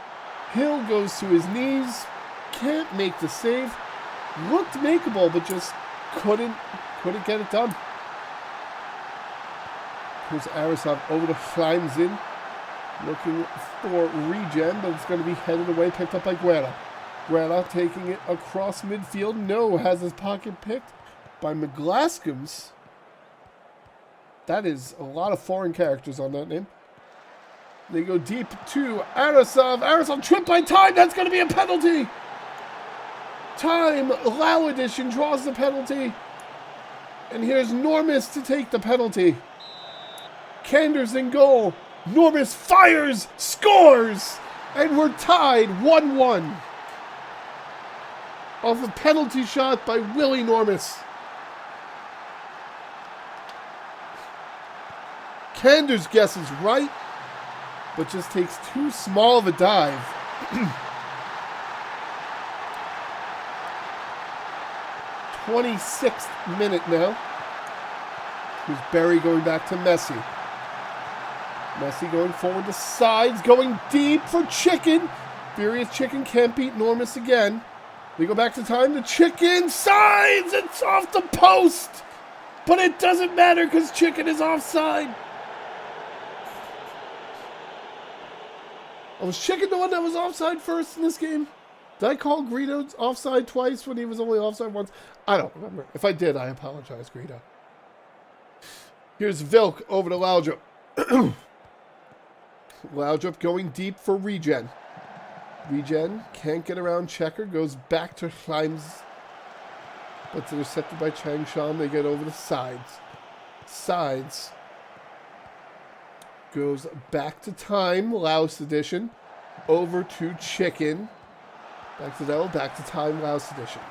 Hill goes to his knees. Can't make the save. Looked makeable, but just couldn't get it done. Here's Arasov over to Fleimzin. Looking for regen, but it's going to be headed away, picked up by Guerra. Guerra taking it across midfield. No, has his pocket picked by McGlaskums. That is a lot of foreign characters on that name. They go deep to Arasov. Arasov tripped by time. That's going to be a penalty. Time, Lao edition draws the penalty. And here's Normus to take the penalty. Kanders in goal. Normus fires, scores, and we're tied 1-1. Off a penalty shot by Willie Normus. Kanders guesses right, but just takes too small of a dive. 26th minute now. Here's Barry going back to Messi. Messi going forward to sides, going deep for Chicken. Furious Chicken can't beat Normus again. We go back to time. The Chicken sides. It's off the post. But it doesn't matter because Chicken is offside. Oh, was Chicken the one that was offside first in this game? Did I call Greedo offside twice when he was only offside once? I don't remember. If I did, I apologize, Greedo. Here's Vilk over to Laudrup. Laudrup going deep for regen. Regen can't get around Checker. Goes back to Schleims. But it's intercepted by Chang Shan. They get over the sides. Sides. Goes back to time. Laos edition. Over to Chicken. Back to Dello. Back to time. Laos edition.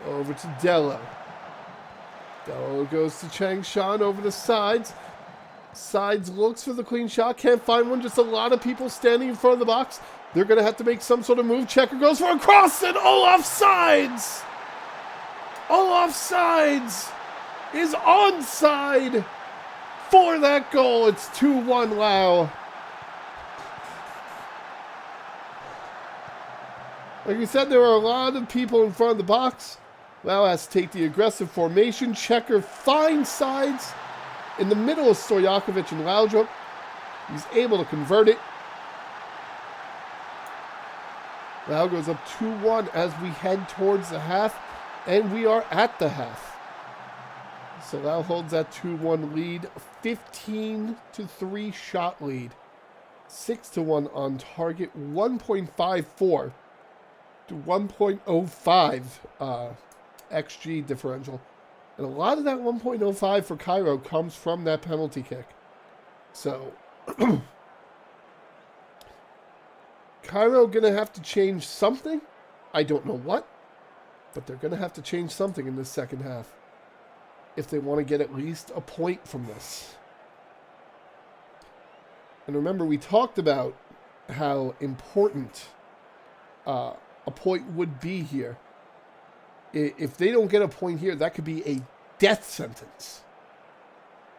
Over to Dello. Dello goes to Chang Shan over the sides. Sides looks for the clean shot. Can't find one. Just a lot of people standing in front of the box. They're going to have to make some sort of move. Checker goes for a cross, and Olaf sides! Olaf sides is onside for that goal. It's 2-1 Lao. Like we said, there are a lot of people in front of the box. Lao has to take the aggressive formation. Checker finds sides in the middle of Stojakovic and Laudrup. He's able to convert it. Lao goes up 2-1 as we head towards the half, and we are at the half. So Lao holds that 2-1 lead, 15-3 shot lead, 6-1 on target, 1.54 to 1.05 XG differential. And a lot of that 1.05 for Cairo comes from that penalty kick. So Cairo going to have to change something. I don't know what, but they're going to have to change something in this second half if they want to get at least a point from this. And remember, we talked about how important a point would be here. If they don't get a point here, that could be a death sentence.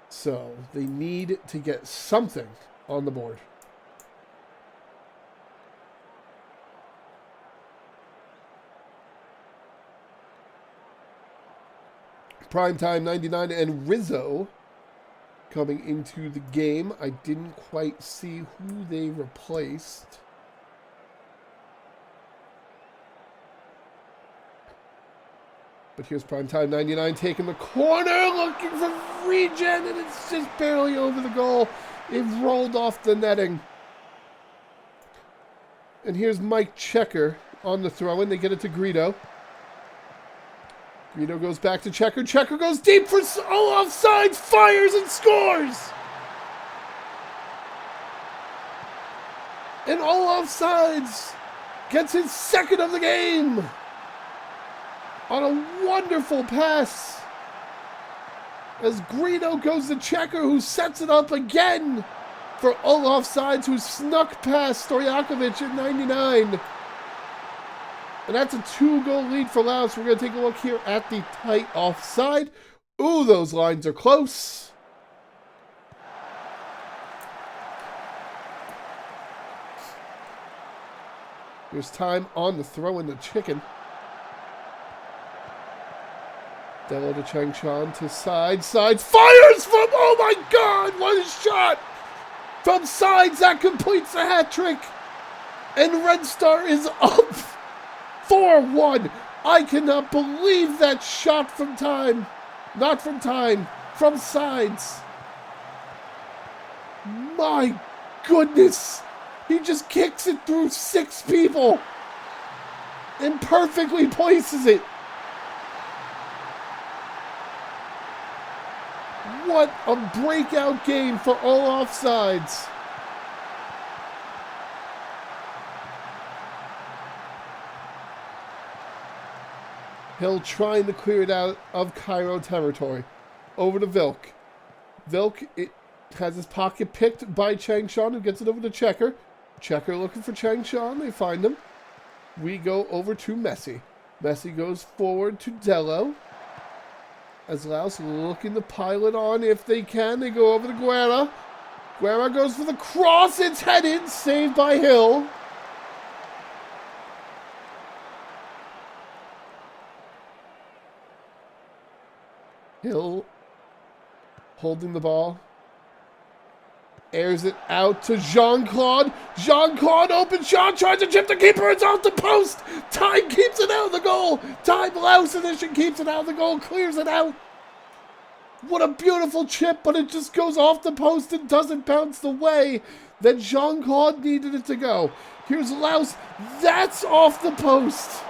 So they need to get something on the board. Primetime 99 and Rizzo coming into the game. I didn't quite see who they replaced. But here's Primetime 99 taking the corner, looking for regen, and it's just barely over the goal. It rolled off the netting. And here's Mike Checker on the throw-in. They get it to Greedo. Greedo goes back to Checker. Checker goes deep for offside, fires and scores! And all offsides gets his second of the game on a wonderful pass. As Greedo goes to Checker, who sets it up again for Olaf Sides, who snuck past Stojakovic at 99. And that's a 2-goal lead for Laos. We're going to take a look here at the tight offside. Ooh, those lines are close. There's time on the throw in the chicken. Dello to Changshan to sides, fires from, oh my God, what a shot! From sides, that completes the hat trick. And Red Star is up 4-1. I cannot believe that shot from time. Not from time, from sides. My goodness. He just kicks it through 6 people and perfectly places it. What a breakout game for all offsides. Hill trying to clear it out of Cairo territory. Over to Vilk. Vilk has his pocket picked by Changshan, who gets it over to Checker. Checker looking for Changshan. They find him. We go over to Messi. Messi goes forward to Dello. As Laos looking to pile it on if they can. They go over to Guerra. Guerra goes for the cross. It's headed. Saved by Hill. Hill holding the ball. Airs it out to Jean-Claude. Jean-Claude open shot. Tries to chip the keeper. It's off the post. Time keeps it out of the goal. Time Laos edition keeps it out of the goal. Clears it out. What a beautiful chip, but it just goes off the post and doesn't bounce the way that Jean-Claude needed it to go. Here's Laos. That's off the post.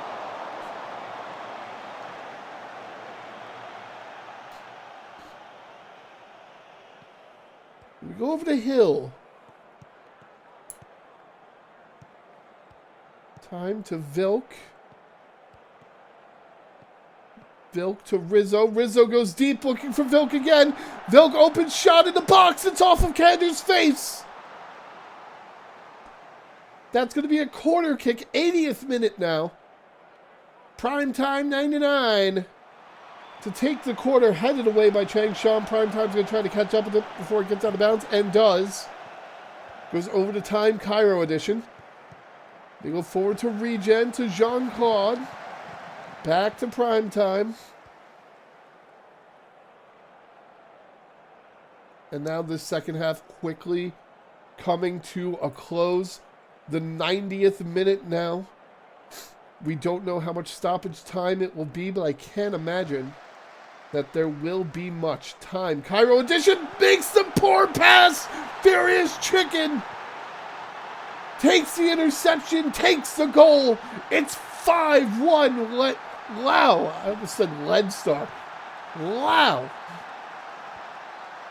We go over to Hill. Time to Vilk. Vilk to Rizzo. Rizzo goes deep looking for Vilk again. Vilk open shot in the box. It's off of Kander's face. That's going to be a corner kick, 80th minute now. Prime time 99 to take the corner, headed away by Chang Shan. Prime time's going to try to catch up with it before it gets out of bounds, and does. Goes over to time, Cairo edition. They go forward to Regen, to Jean-Claude. Back to prime time. And now this second half quickly coming to a close. The 90th minute now. We don't know how much stoppage time it will be, but I can't imagine that there will be much time. Cairo edition makes the poor pass. Furious Chicken takes the interception, takes the goal. It's 5-1. Wow. I almost said Leadstar. Wow.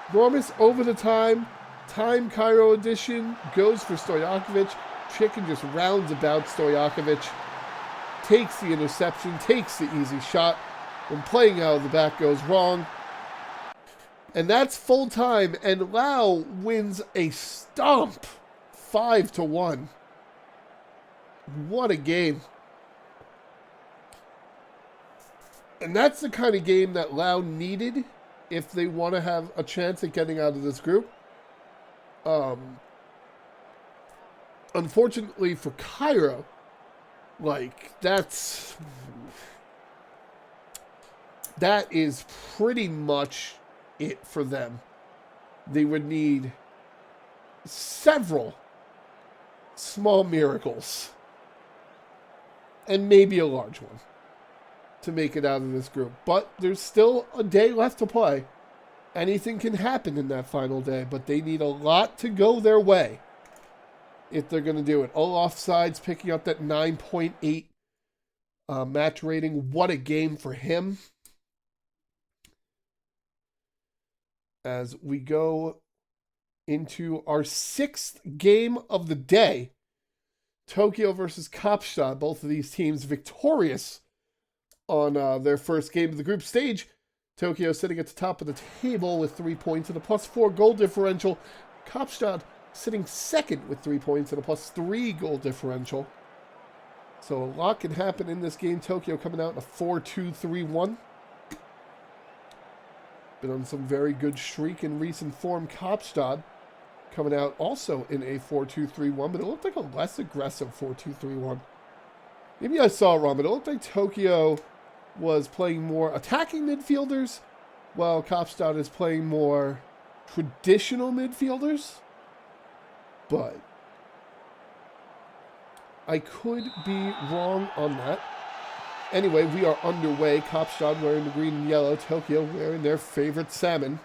Enormous over the time. Time Cairo edition goes for Stojakovic. Chicken just rounds about Stojakovic. Takes the interception, takes the easy shot. When playing out of the back goes wrong. And that's full time. And Laos wins a stomp. 5-1. What a game. And that's the kind of game that Laos needed if they want to have a chance at getting out of this group. Unfortunately for Cairo, that is pretty much it for them. They would need several small miracles and maybe a large one to make it out of this group. But there's still a day left to play. Anything can happen in that final day, but they need a lot to go their way if they're going to do it. All offsides, picking up that 9.8 match rating. What a game for him. As we go into our 6th game of the day. Tokyo versus Kaapstad. Both of these teams victorious on their first game of the group stage. Tokyo sitting at the top of the table with 3 points and a +4 goal differential. Kaapstad sitting second with 3 points and a +3 goal differential. So a lot can happen in this game. Tokyo coming out in a 4-2-3-1. Been on some very good streak in recent form. Kaapstad coming out also in a 4-2-3-1, but it looked like a less aggressive 4-2-3-1. Maybe I saw it wrong, but it looked like Tokyo was playing more attacking midfielders, while Kaapstad is playing more traditional midfielders. But I could be wrong on that. Anyway, we are underway. Kaapstad wearing the green and yellow. Tokyo wearing their favorite salmon.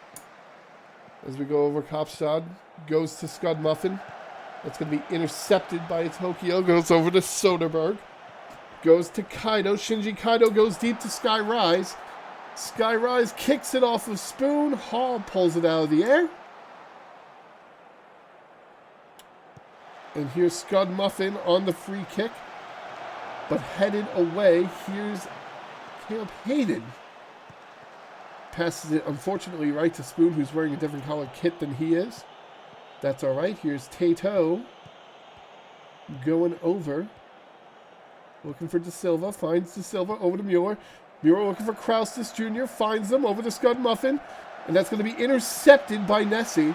As we go over, Kaapstad goes to Scud Muffin. That's going to be intercepted by Tokyo. Goes over to Soderberg. Goes to Kaido. Shinji Kaido goes deep to Skyrise. Skyrise kicks it off of Spoon. Hall pulls it out of the air. And here's Scud Muffin on the free kick. But headed away, here's Caleb Hayden. Passes it, unfortunately, right to Spoon, who's wearing a different colored kit than he is. That's all right. Here's Tato going over. Looking for De Silva. Finds De Silva over to Mueller. Mueller looking for Kraustis Jr. Finds them over to Scud Muffin. And that's going to be intercepted by Nessie.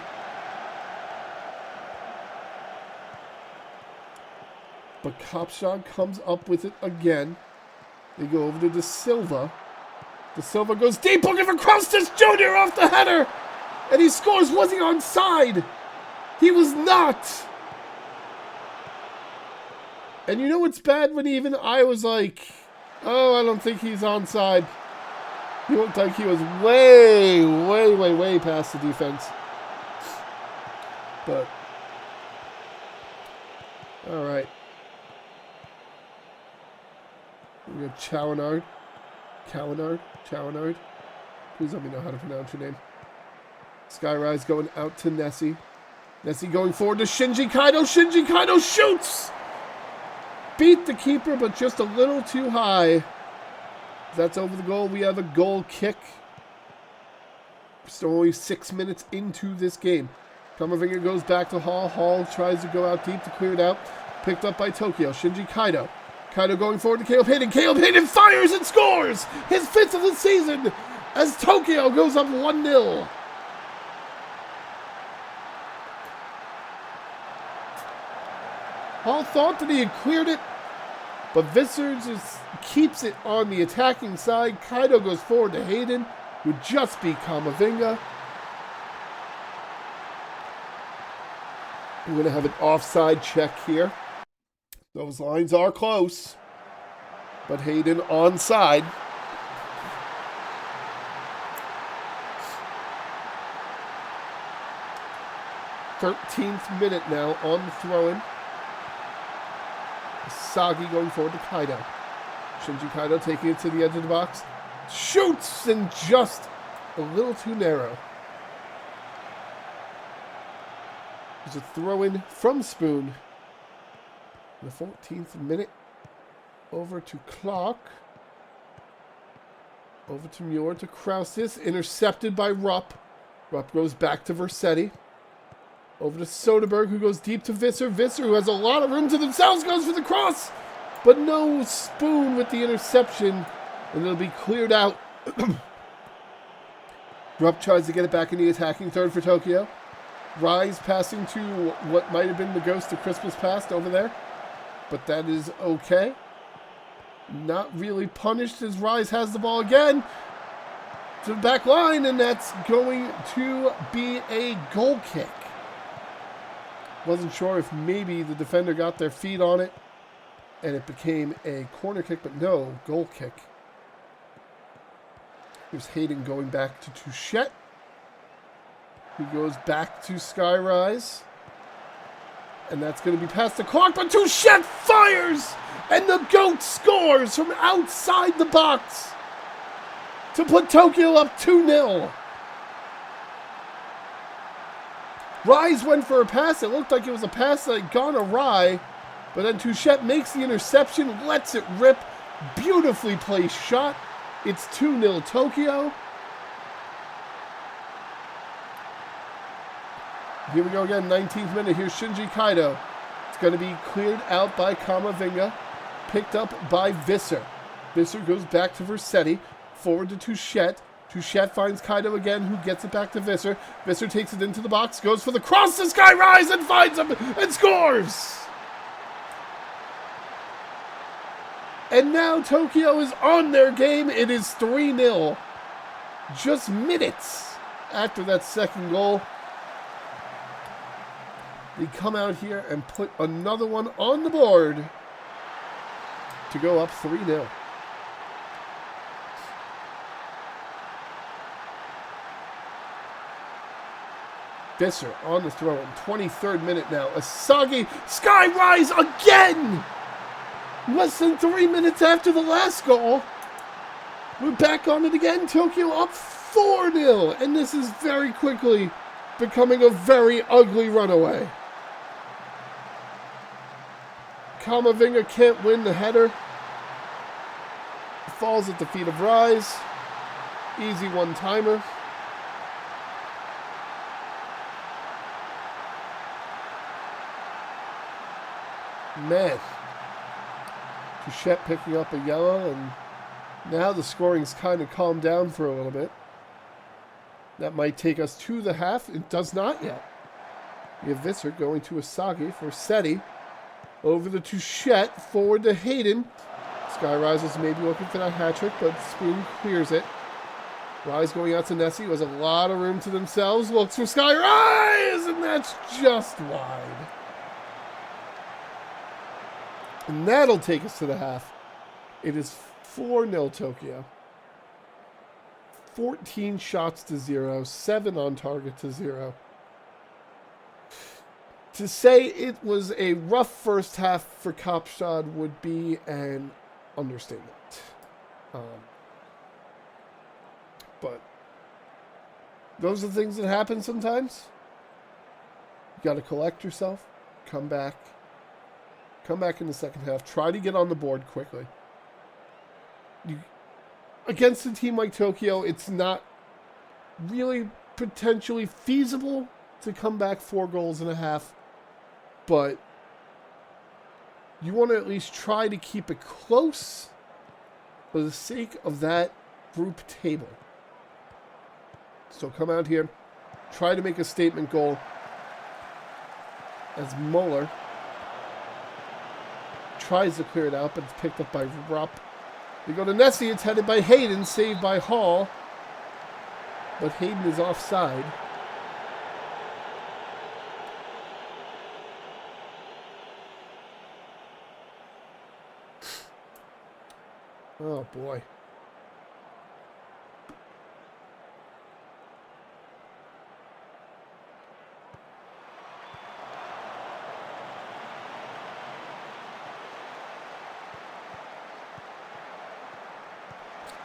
But Kaapstad comes up with it again. They go over to De Silva. De Silva goes deep, looking for Kraustis Jr. off the header. And he scores. Was he onside? He was not. And you know what's bad when even I was like, oh, I don't think he's onside. He looked like he was way past the defense. But, all right. We got Chouinard. Chouinard. Please let me know how to pronounce your name. Skyrise going out to Nessie. Nessie going forward to Shinji Kaido. Shinji Kaido shoots! Beat the keeper, but just a little too high. That's over the goal. We have a goal kick. Still only 6 minutes into this game. Kammerfinger goes back to Hall. Hall tries to go out deep to clear it out. Picked up by Tokyo. Shinji Kaido. Kaido going forward to Caleb Hayden. Caleb Hayden fires and scores! His 5th of the season as Tokyo goes up 1-0. Hall thought that he had cleared it, but Visser just keeps it on the attacking side. Kaido goes forward to Hayden, would just be Kamavinga. We're going to have an offside check here. Those lines are close, but Hayden onside. .13th minute now on the throw-in. Sagi going forward to Kaido. Shinji Kaido taking it to the edge of the box. Shoots, and just a little too narrow. There's a throw-in from Spoon. In the 14th minute. Over to Clark. Over to Muir to Krausis. Intercepted by Rupp. Rupp goes back to Versetti. Over to Soderberg, who goes deep to Visser. Visser, who has a lot of room to themselves, goes for the cross. But no, Spoon with the interception. And it'll be cleared out. Rupp tries to get it back in the attacking third for Tokyo. Rise passing to what might have been the ghost of Christmas past over there. But that is okay. Not really punished as Rise has the ball again. To the back line, and that's going to be a goal kick. Wasn't sure if maybe the defender got their feet on it and it became a corner kick, but no, goal kick. Here's Hayden going back to Touchette. He goes back to Skyrise. And that's going to be past the clock, but Touchette fires! And the GOAT scores from outside the box to put Tokyo up 2-0. Rise went for a pass. It looked like it was a pass that had gone awry. But then Touchette makes the interception, lets it rip. Beautifully placed shot. It's 2-0 Tokyo. Here we go again, 19th minute. Here's Shinji Kaido. It's going to be cleared out by Kamavinga. Picked up by Visser. Visser goes back to Versetti. Forward to Touchette. Touchette finds Kaido again, who gets it back to Visser. Visser takes it into the box, goes for the cross to Skyrise and finds him and scores! And now Tokyo is on their game. It is 3-0. Just minutes after that second goal. They come out here and put another one on the board to go up 3-0. Visser on the throw in 23rd minute now. Asagi, Skyrise again! Less than 3 minutes after the last goal. We're back on it again. Tokyo up 4-0. And this is very quickly becoming a very ugly runaway. Kamavinga can't win the header. Falls at the feet of Rise. Easy one-timer. Man. Touchette picking up a yellow, and now the scoring's kind of calmed down for a little bit. That might take us to the half. It does not yet. We have Visser going to Asagi for Seti. Over the Touchette, forward to Hayden. Skyrise is maybe looking for that hat trick, but Spoon clears it. Rise going out to Nessie, who has a lot of room to themselves. Looks for Skyrise, and that's just wide. And that'll take us to the half. It is 4-0 Tokyo. 14 shots to 0. 7 on target to 0. To say it was a rough first half for Kaapstad would be an understatement. But those are the things that happen sometimes. You got to collect yourself. Come back. Come back in the second half. Try to get on the board quickly. Against a team like Tokyo, it's not really potentially feasible to come back 4 goals and a half. But You want to at least try to keep it close for the sake of that group table. So come out here, try to make a statement goal as Muller tries to clear it out, but it's picked up by Rupp. They go to Nessie, it's headed by Hayden, saved by Hall. But Hayden is offside. Oh boy.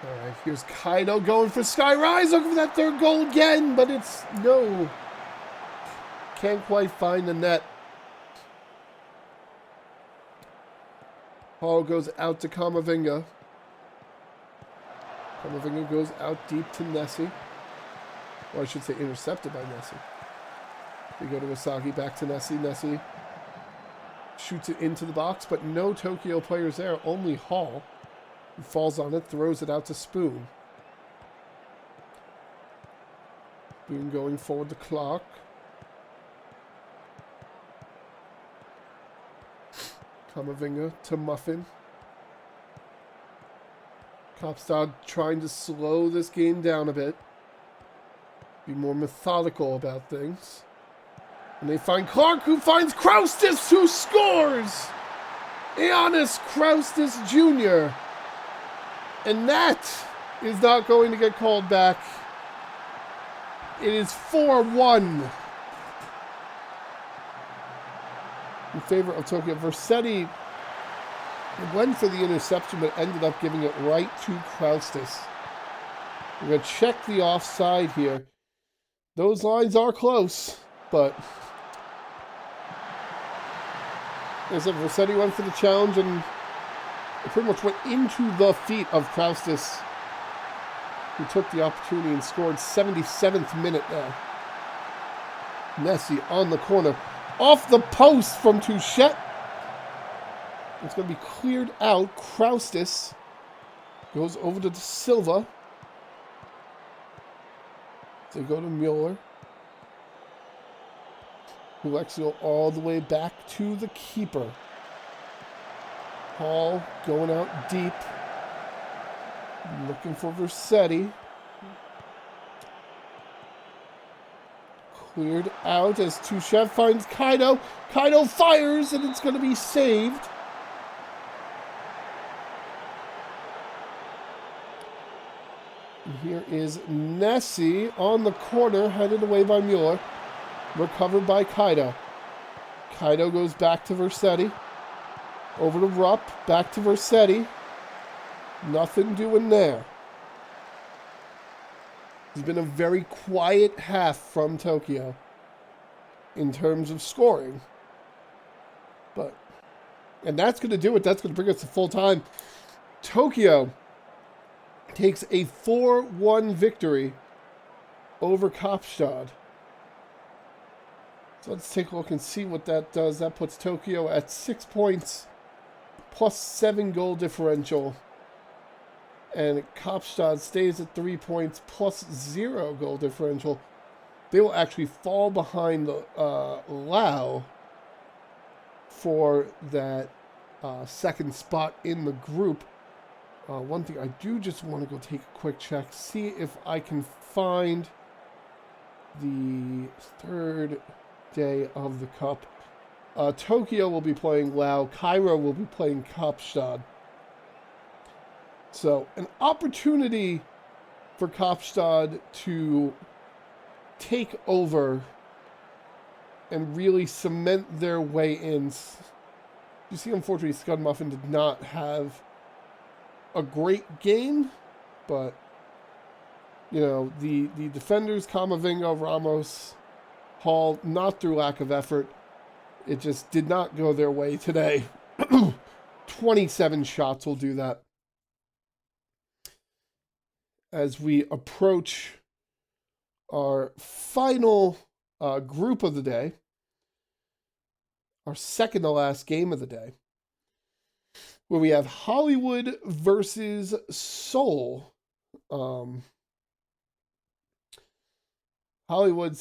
Alright, here's Kaido going for Skyrise, looking for that third goal again, but it's no. Can't quite find the net. Hall goes out to Kamavinga. Kamavinga goes out deep to Nessie. Or I should say intercepted by Nessie. They go to Asagi, back to Nessie. Nessie shoots it into the box, but no Tokyo players there, only Hall. He falls on it, throws it out to Spoon. Spoon going forward to Clark. Kamavinga to Muffin. Kaapstad trying to slow this game down a bit. Be more methodical about things. And they find Clark, who finds Kraustis, who scores! Giannis Kraustis Jr. And that is not going to get called back. It is 4-1 in favor of Tokyo. Versetti went for the interception, but ended up giving it right to Kraustis. We're going to check the offside here. Those lines are close, but as I said, Versetti went for the challenge, and it pretty much went into the feet of Kraustis, who took the opportunity and scored. 77th minute now. Nessie on the corner. Off the post from Touchette. It's going to be cleared out. Kraustis goes over to Silva. They go to Mueller. Alexio all the way back to the keeper. Hall going out deep. Looking for Versetti. Cleared out as Touchette finds Kaido. Kaido fires, and it's going to be saved. And here is Nessie on the corner, headed away by Mueller. Recovered by Kaido. Kaido goes back to Versetti. Over to Rupp. Back to Versetti. Nothing doing there. It's been a very quiet half from Tokyo in terms of scoring. And that's going to do it. That's going to bring us to full time. Tokyo takes a 4-1 victory over Kaapstad. So let's take a look and see what that does. That puts Tokyo at 6 points, plus 7 goal differential. And Kaapstad stays at 3 points, plus 0 goal differential. They will actually fall behind Laos for that second spot in the group. One thing I do just want to go take a quick check, see if I can find the third day of the cup. Tokyo will be playing Laos. Cairo will be playing Kaapstad. So, an opportunity for Kaapstad to take over and really cement their way in. You see, unfortunately, Scud Muffin did not have a great game, but, you know, the defenders, Kamavinga, Ramos, Hall, not through lack of effort. It just did not go their way today. 27 shots will do that. As we approach our final group of the day, our second to last game of the day, where we have Hollywood versus Seoul. Hollywood,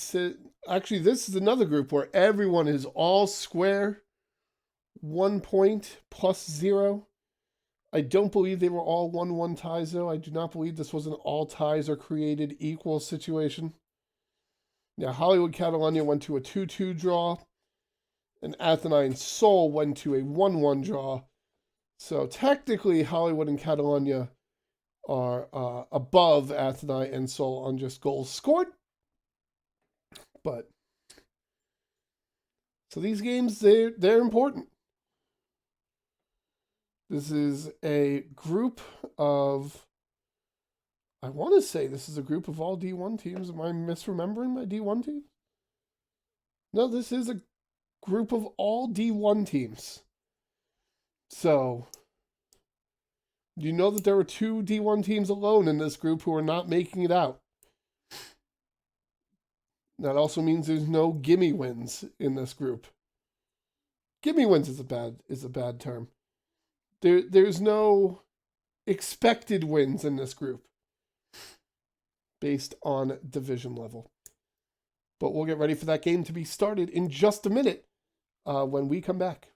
actually, this is another group where everyone is all square, 1 point plus 0. I don't believe they were all 1-1 ties, though. I do not believe this was an all ties or created equal situation. Now, Hollywood Catalunya went to a 2-2 draw, and Athênai and Seoul went to a 1-1 draw. So technically, Hollywood and Catalunya are above Athênai and Seoul on just goals scored. But so these games, they're important. This is a group of, I want to say this is a group of all D1 teams. Am I misremembering my D1 teams? No, this is a group of all D1 teams. So, you know that there were 2 D1 teams alone in this group who are not making it out. That also means there's no gimme wins in this group. Gimme wins is a bad term. There's no expected wins in this group based on division level. But we'll get ready for that game to be started in just a minute when we come back.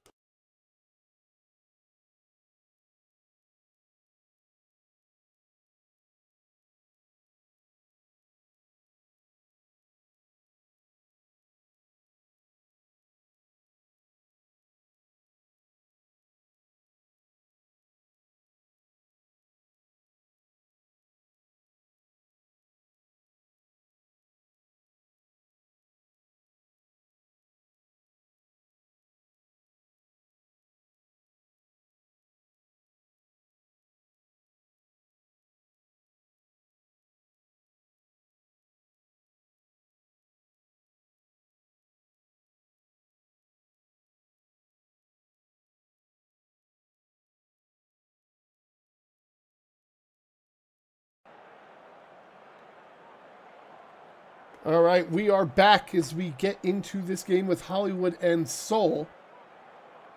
All right, we are back as we get into this game with Hollywood and Seoul.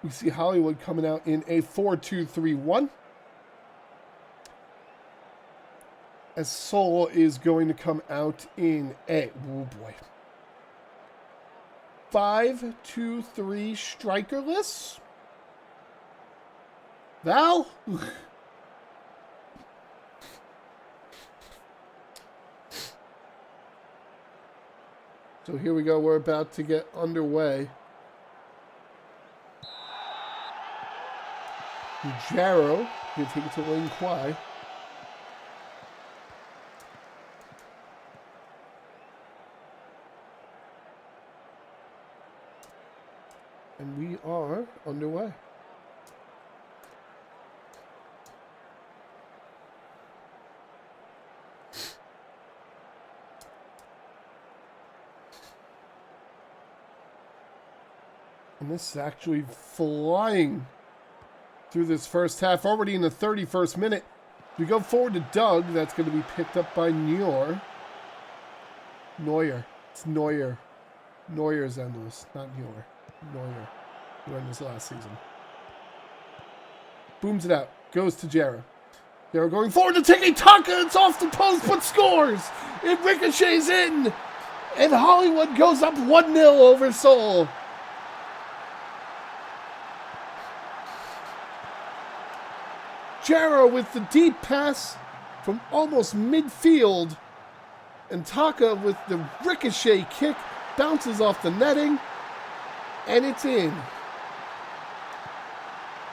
We see Hollywood coming out in a 4-2-3-1. As Seoul is going to come out in a, oh boy, 5-2-3 strikerless. Val? So here we go. We're about to get underway. Jarrow, you take it to Lane Kwai. And we are underway. And this is actually flying through this first half, already in the 31st minute. We go forward to Doug. That's going to be picked up by Neuer. It's Neuer. Neuer's endless, not Neuer. Neuer. He won this last season. Booms it out. Goes to Jarrow. Jarrow going forward to Tiki Taka. It's off the post, but scores. It ricochets in. And Hollywood goes up 1-0 over Seoul. Jarrow with the deep pass from almost midfield. And Taka with the ricochet kick bounces off the netting. And it's in.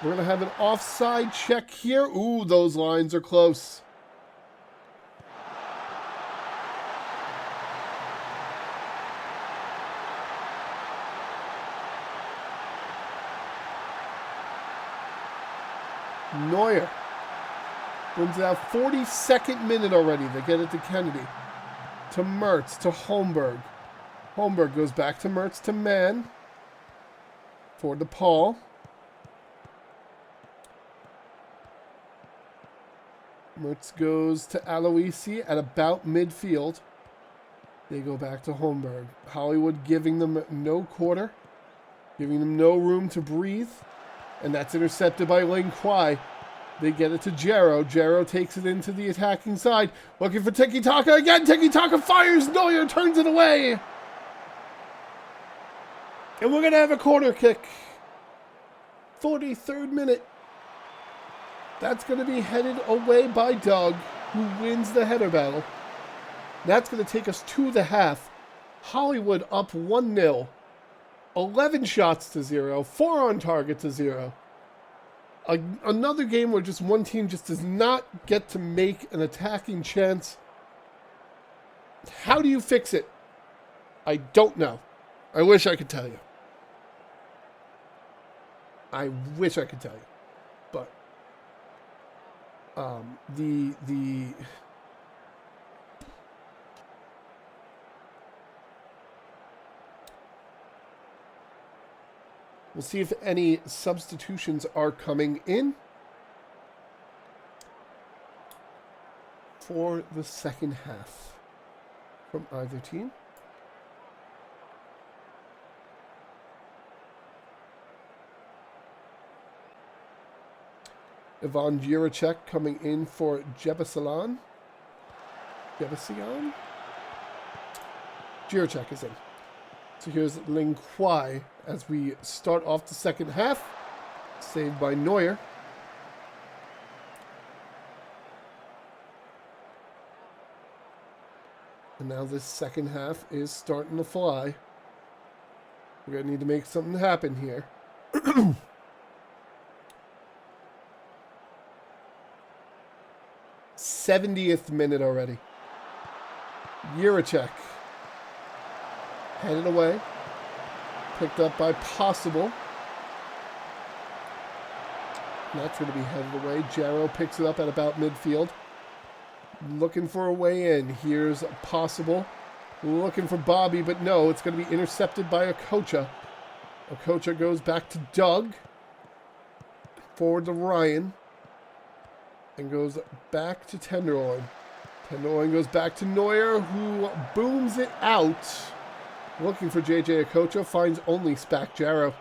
We're going to have an offside check here. Ooh, those lines are close. Neuer. Brings it out 42nd minute already. They get it to Kennedy. To Mertz. To Holmberg. Holmberg goes back to Mertz to Mann. Forward to Paul. Mertz goes to Aloisi at about midfield. They go back to Holmberg. Hollywood giving them no quarter. Giving them no room to breathe. And that's intercepted by Ling Kwai. They get it to Jero. Jero takes it into the attacking side. Looking for Tiki Taka again. Tiki Taka fires. Neuer turns it away. And we're going to have a corner kick. 43rd minute. That's going to be headed away by Doug, who wins the header battle. That's going to take us to the half. Hollywood up 1-0. 11 shots to 0. 4 on target to 0. Another game where just one team just does not get to make an attacking chance. How do you fix it? I don't know. I wish I could tell you. I wish I could tell you. But we'll see if any substitutions are coming in for the second half from either team. Ivan Juracek coming in for Jebasalan. Juracek is in. So here's Ling Kwai as we start off the second half. Saved by Neuer. And now this second half is starting to fly. We're going to need to make something happen here. 70th minute already. Juracek. Headed away. Picked up by Possible. And that's going to be headed away. Jero picks it up at about midfield. Looking for a way in. Here's Possible. Looking for Bobby, but no, it's going to be intercepted by Okocha. Okocha goes back to Doug. Forward to Ryan. And goes back to Tenderloin. Tenderloin goes back to Neuer, who booms it out. Looking for JJ Okocha, finds only Spack Jero.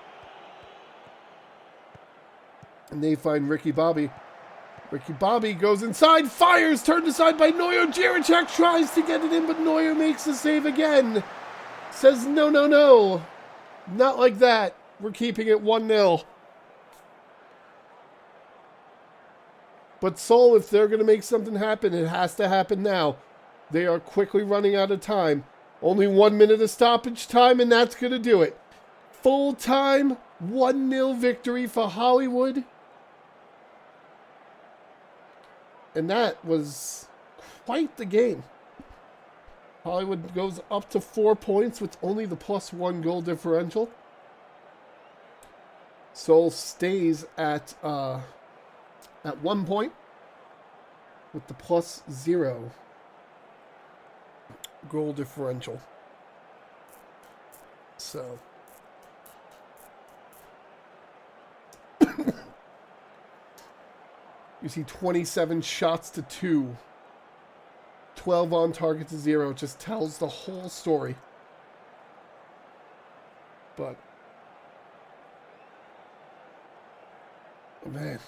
And they find Ricky Bobby. Ricky Bobby goes inside, fires, turned aside by Neuer. Juracek tries to get it in, but Neuer makes the save again. Says, no, no, no. Not like that. We're keeping it 1-0. But Seoul, if they're going to make something happen, it has to happen now. They are quickly running out of time. Only 1 minute of stoppage time, and that's going to do it. Full time, 1-0 victory for Hollywood. And that was quite the game. Hollywood goes up to 4 points with only the +1 goal differential. Seoul stays at 1 point with the +0 goal differential. So you see 27 shots to 2. 12 on target to 0. It just tells the whole story. But oh, man.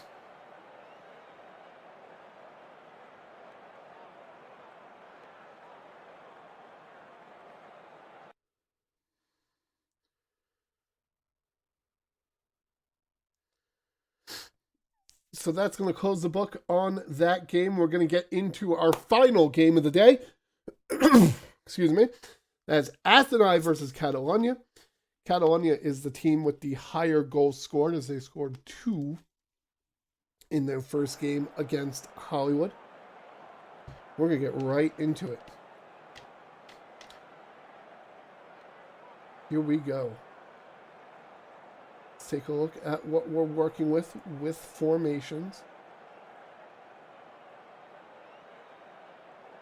So that's going to close the book on that game. We're going to get into our final game of the day. Excuse me. That's Athênai versus Catalunya. Catalunya is the team with the higher goals scored, as they scored 2 in their first game against Hollywood. We're going to get right into it. Here we go. Take a look at what we're working with formations.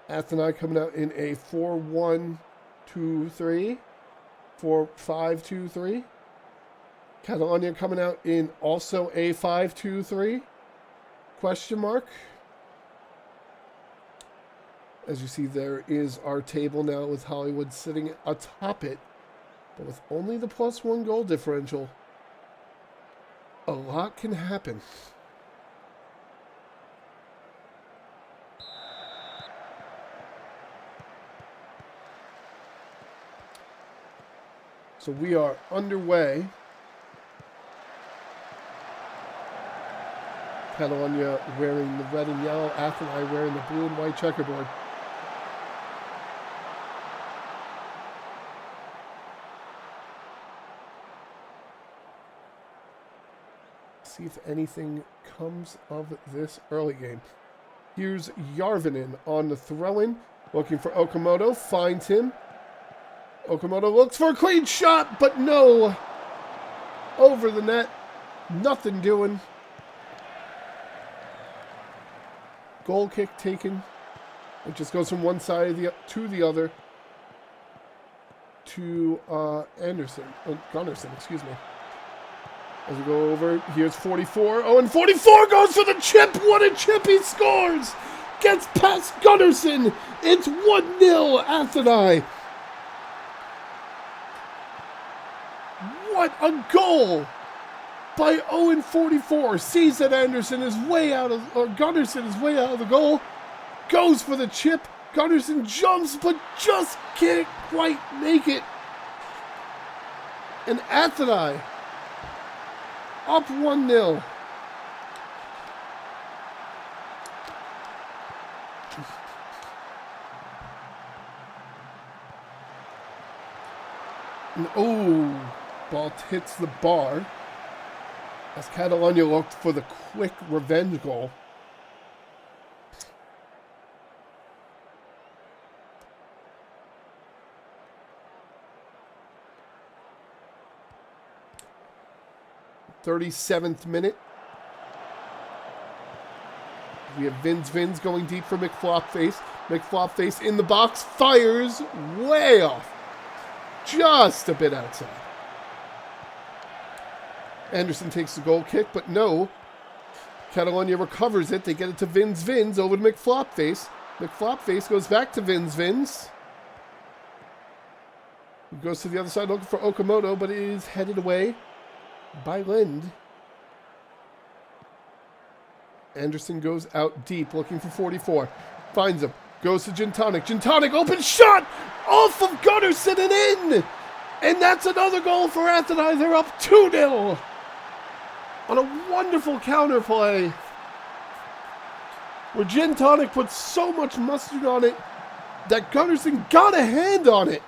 Athênai coming out in a 4-1-2-3, 4-5-2-3. Catalunya coming out in also a 5-2-3, question mark. As you see, there is our table now with Hollywood sitting atop it, but with only the +1 goal differential. A lot can happen. So we are underway. Catalunya wearing the red and yellow, Athênai wearing the blue and white checkerboard. See if anything comes of this early game. Here's Järvinen on the throw-in, looking for Okamoto, finds him. Okamoto looks for a clean shot, but no. Over the net, nothing doing. Goal kick taken. It just goes from one side to the other. To Gunnarsson, excuse me. As we go over, here's 44. Oh, and 44 goes for the chip. What a chip, he scores. Gets past Gunnarsson. It's 1-0, Athênai. What a goal by Owen 44. Sees that Gunnarsson is way out of the goal. Goes for the chip. Gunnarsson jumps, but just can't quite make it. And Athênai up 1-0. And, oh, ball hits the bar as Catalunya looked for the quick revenge goal. .37th minute. We have Vins going deep for McFlopface. McFlopface in the box, fires way off. Just a bit outside. Anderson takes the goal kick, but no. Catalunya recovers it. They get it to Vins over to McFlopface. McFlopface goes back to Vins. He goes to the other side looking for Okamoto, but it is headed away by Lind. Anderson goes out deep looking for 44. Finds him. Goes to Gintonic. Gintonic, open shot! Off of Gunnarsson and in! And that's another goal for Athênai. They're up 2-0 on a wonderful counterplay where Gintonic put so much mustard on it that Gunnarsson got a hand on it.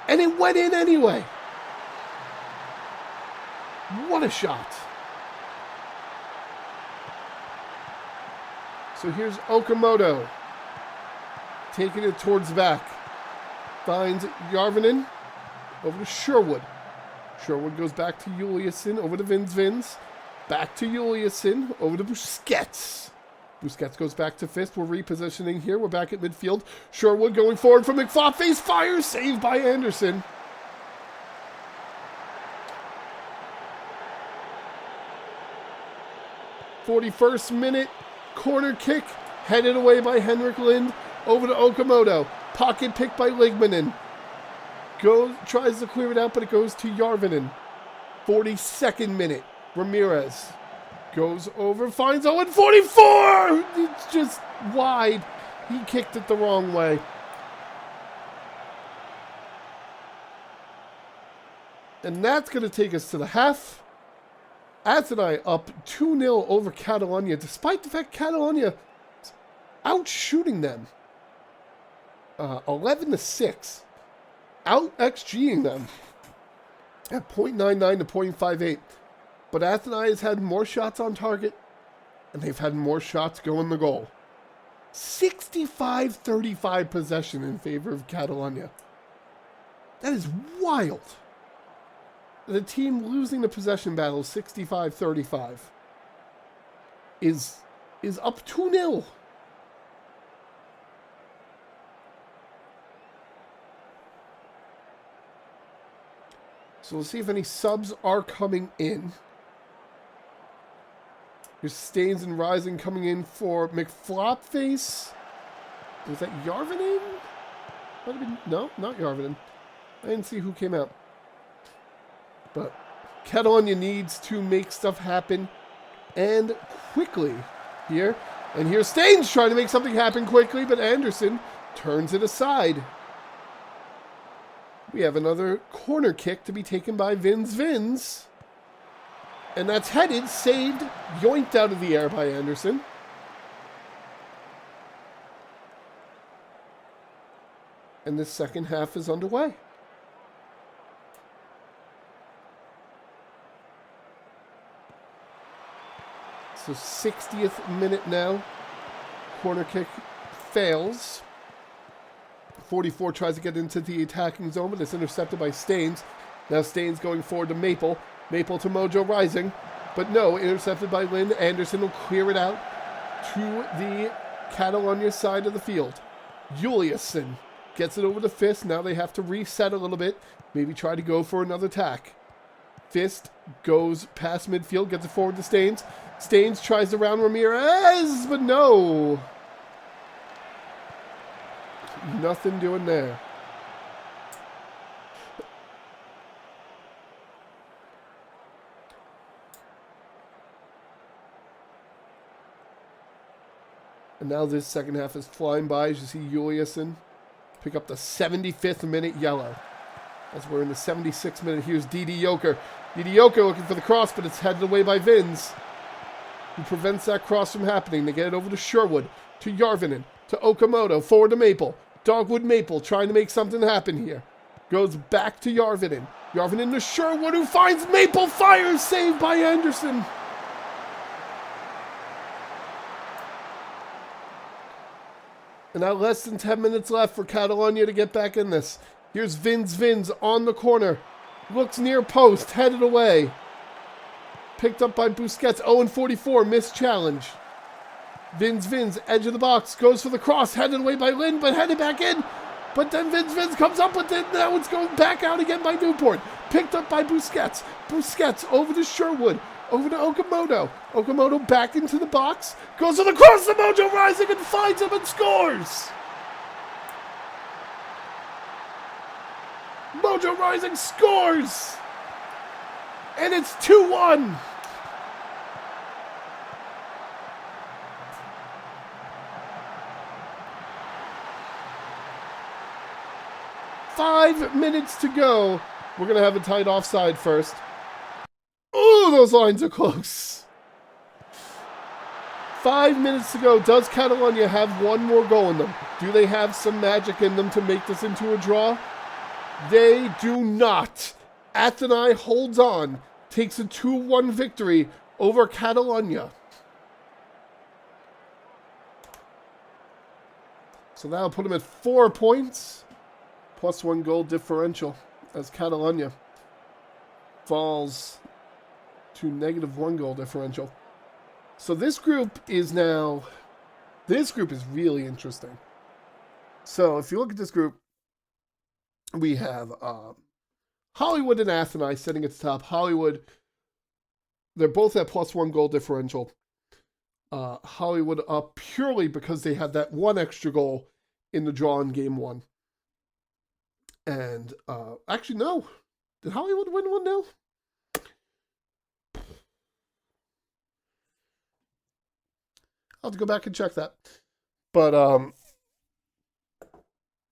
And it went in anyway. What a shot. So here's Okamoto. Taking it towards the back. Finds Järvinen. Over to Sherwood. Sherwood goes back to Juliusson. Over to Vins. Back to Juliusson. Over to Busquets. Busquets goes back to Fist. We're repositioning here. We're back at midfield. Sherwood going forward from McFlopface. Fire. Saved by Anderson. 41st minute, corner kick, headed away by Henrik Lind, over to Okamoto, pocket pick by Ligmanen, tries to clear it out, but it goes to Järvinen. 42nd minute, Ramirez goes over, finds Owen, 44! It's just wide. He kicked it the wrong way. And that's going to take us to the half. Athênai up 2-0 over Catalunya, despite the fact Catalunya is outshooting them. 11-6. Out-XGing them at .99 to .58. But Athênai has had more shots on target, and they've had more shots go in the goal. 65-35 possession in favor of Catalunya. That is wild. The team losing the possession battle 65-35 is up 2-0. So we'll see if any subs are coming in. Here's Staines and Rising coming in for McFlopface. Was that Järvinen? Might have been, no, not Järvinen. I didn't see who came out. But Catalunya needs to make stuff happen and quickly here. And here's Staines trying to make something happen quickly, but Anderson turns it aside. We have another corner kick to be taken by Vins. And that's headed, saved, yoinked out of the air by Anderson. And this second half is underway. So 60th minute now. Corner kick fails. 44 tries to get into the attacking zone, but it's intercepted by Staines. Now Staines going forward to Maple. Maple to Mojo Rising. But no, intercepted by Lynn. Anderson will clear it out to the Catalunya side of the field. Juliusson gets it over to Fist. Now they have to reset a little bit. Maybe try to go for another attack. Fist goes past midfield, gets it forward to Staines. Staines tries to round Ramirez, but no. Nothing doing there. And now this second half is flying by as you see Juliusson pick up the 75th minute yellow. As we're in the 76th minute, here's Didi Joker. Didi Joker looking for the cross, but it's headed away by Vins, who prevents that cross from happening. They get it over to Sherwood, to Järvinen, to Okamoto, forward to Maple. Dogwood Maple trying to make something happen here. Goes back to Järvinen. Järvinen to Sherwood, who finds Maple, fires, saved by Anderson. And now less than 10 minutes left for Catalunya to get back in this. Here's Vins on the corner. Looks near post, headed away. Picked up by Busquets. 0-44, missed challenge. Vins, edge of the box, goes for the cross, headed away by Lynn, but headed back in. But then Vins comes up with it. Now it's going back out again by Newport. Picked up by Busquets. Busquets over to Sherwood. Over to Okamoto. Okamoto back into the box. Goes for the cross to Mojo Rising and finds him and scores. Mojo Rising scores. And it's 2-1. Five minutes to go. We're going to have a tight offside first. Ooh, those lines are close. 5 minutes to go. Does Catalunya have one more goal in them? Do they have some magic in them to make this into a draw? They do not. Athênai holds on. Takes a 2-1 victory over Catalunya. So that'll put them at 4 points. Plus 1 goal differential as Catalunya falls to -1 goal differential. So this group is really interesting. So if you look at this group, we have Hollywood and Athênai sitting at the top. Hollywood, they're both at +1 goal differential. Hollywood up purely because they had that one extra goal in the draw in game 1. And actually, no. Did Hollywood win 1-0? I'll have to go back and check that. But,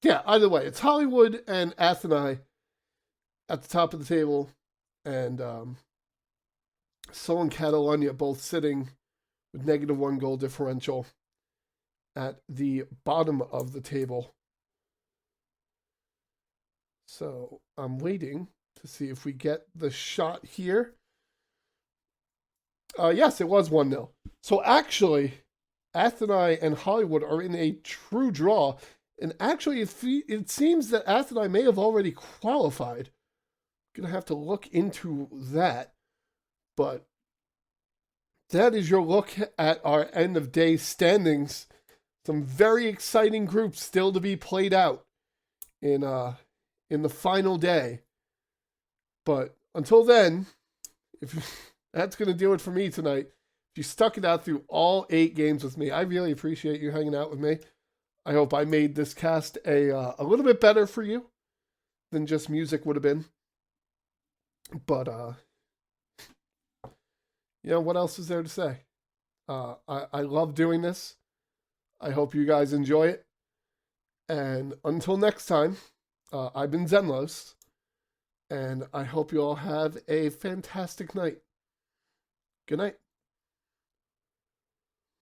yeah, either way, it's Hollywood and Athênai at the top of the table. And Seoul and Catalunya both sitting with -1 goal differential at the bottom of the table. So I'm waiting to see if we get the shot here. Yes, it was 1-0. So actually, Athênai and Hollywood are in a true draw. And actually, it seems that Athênai may have already qualified. Going to have to look into that. But that is your look at our end of day standings. Some very exciting groups still to be played out in the final day. But until then, that's going to do it for me tonight. If you stuck it out through all 8 games with me, I really appreciate you hanging out with me. I hope I made this cast a little bit better for you than just music would have been. But what else is there to say? I love doing this. I hope you guys enjoy it. And until next time, I've been Zenlos, and I hope you all have a fantastic night. Good night.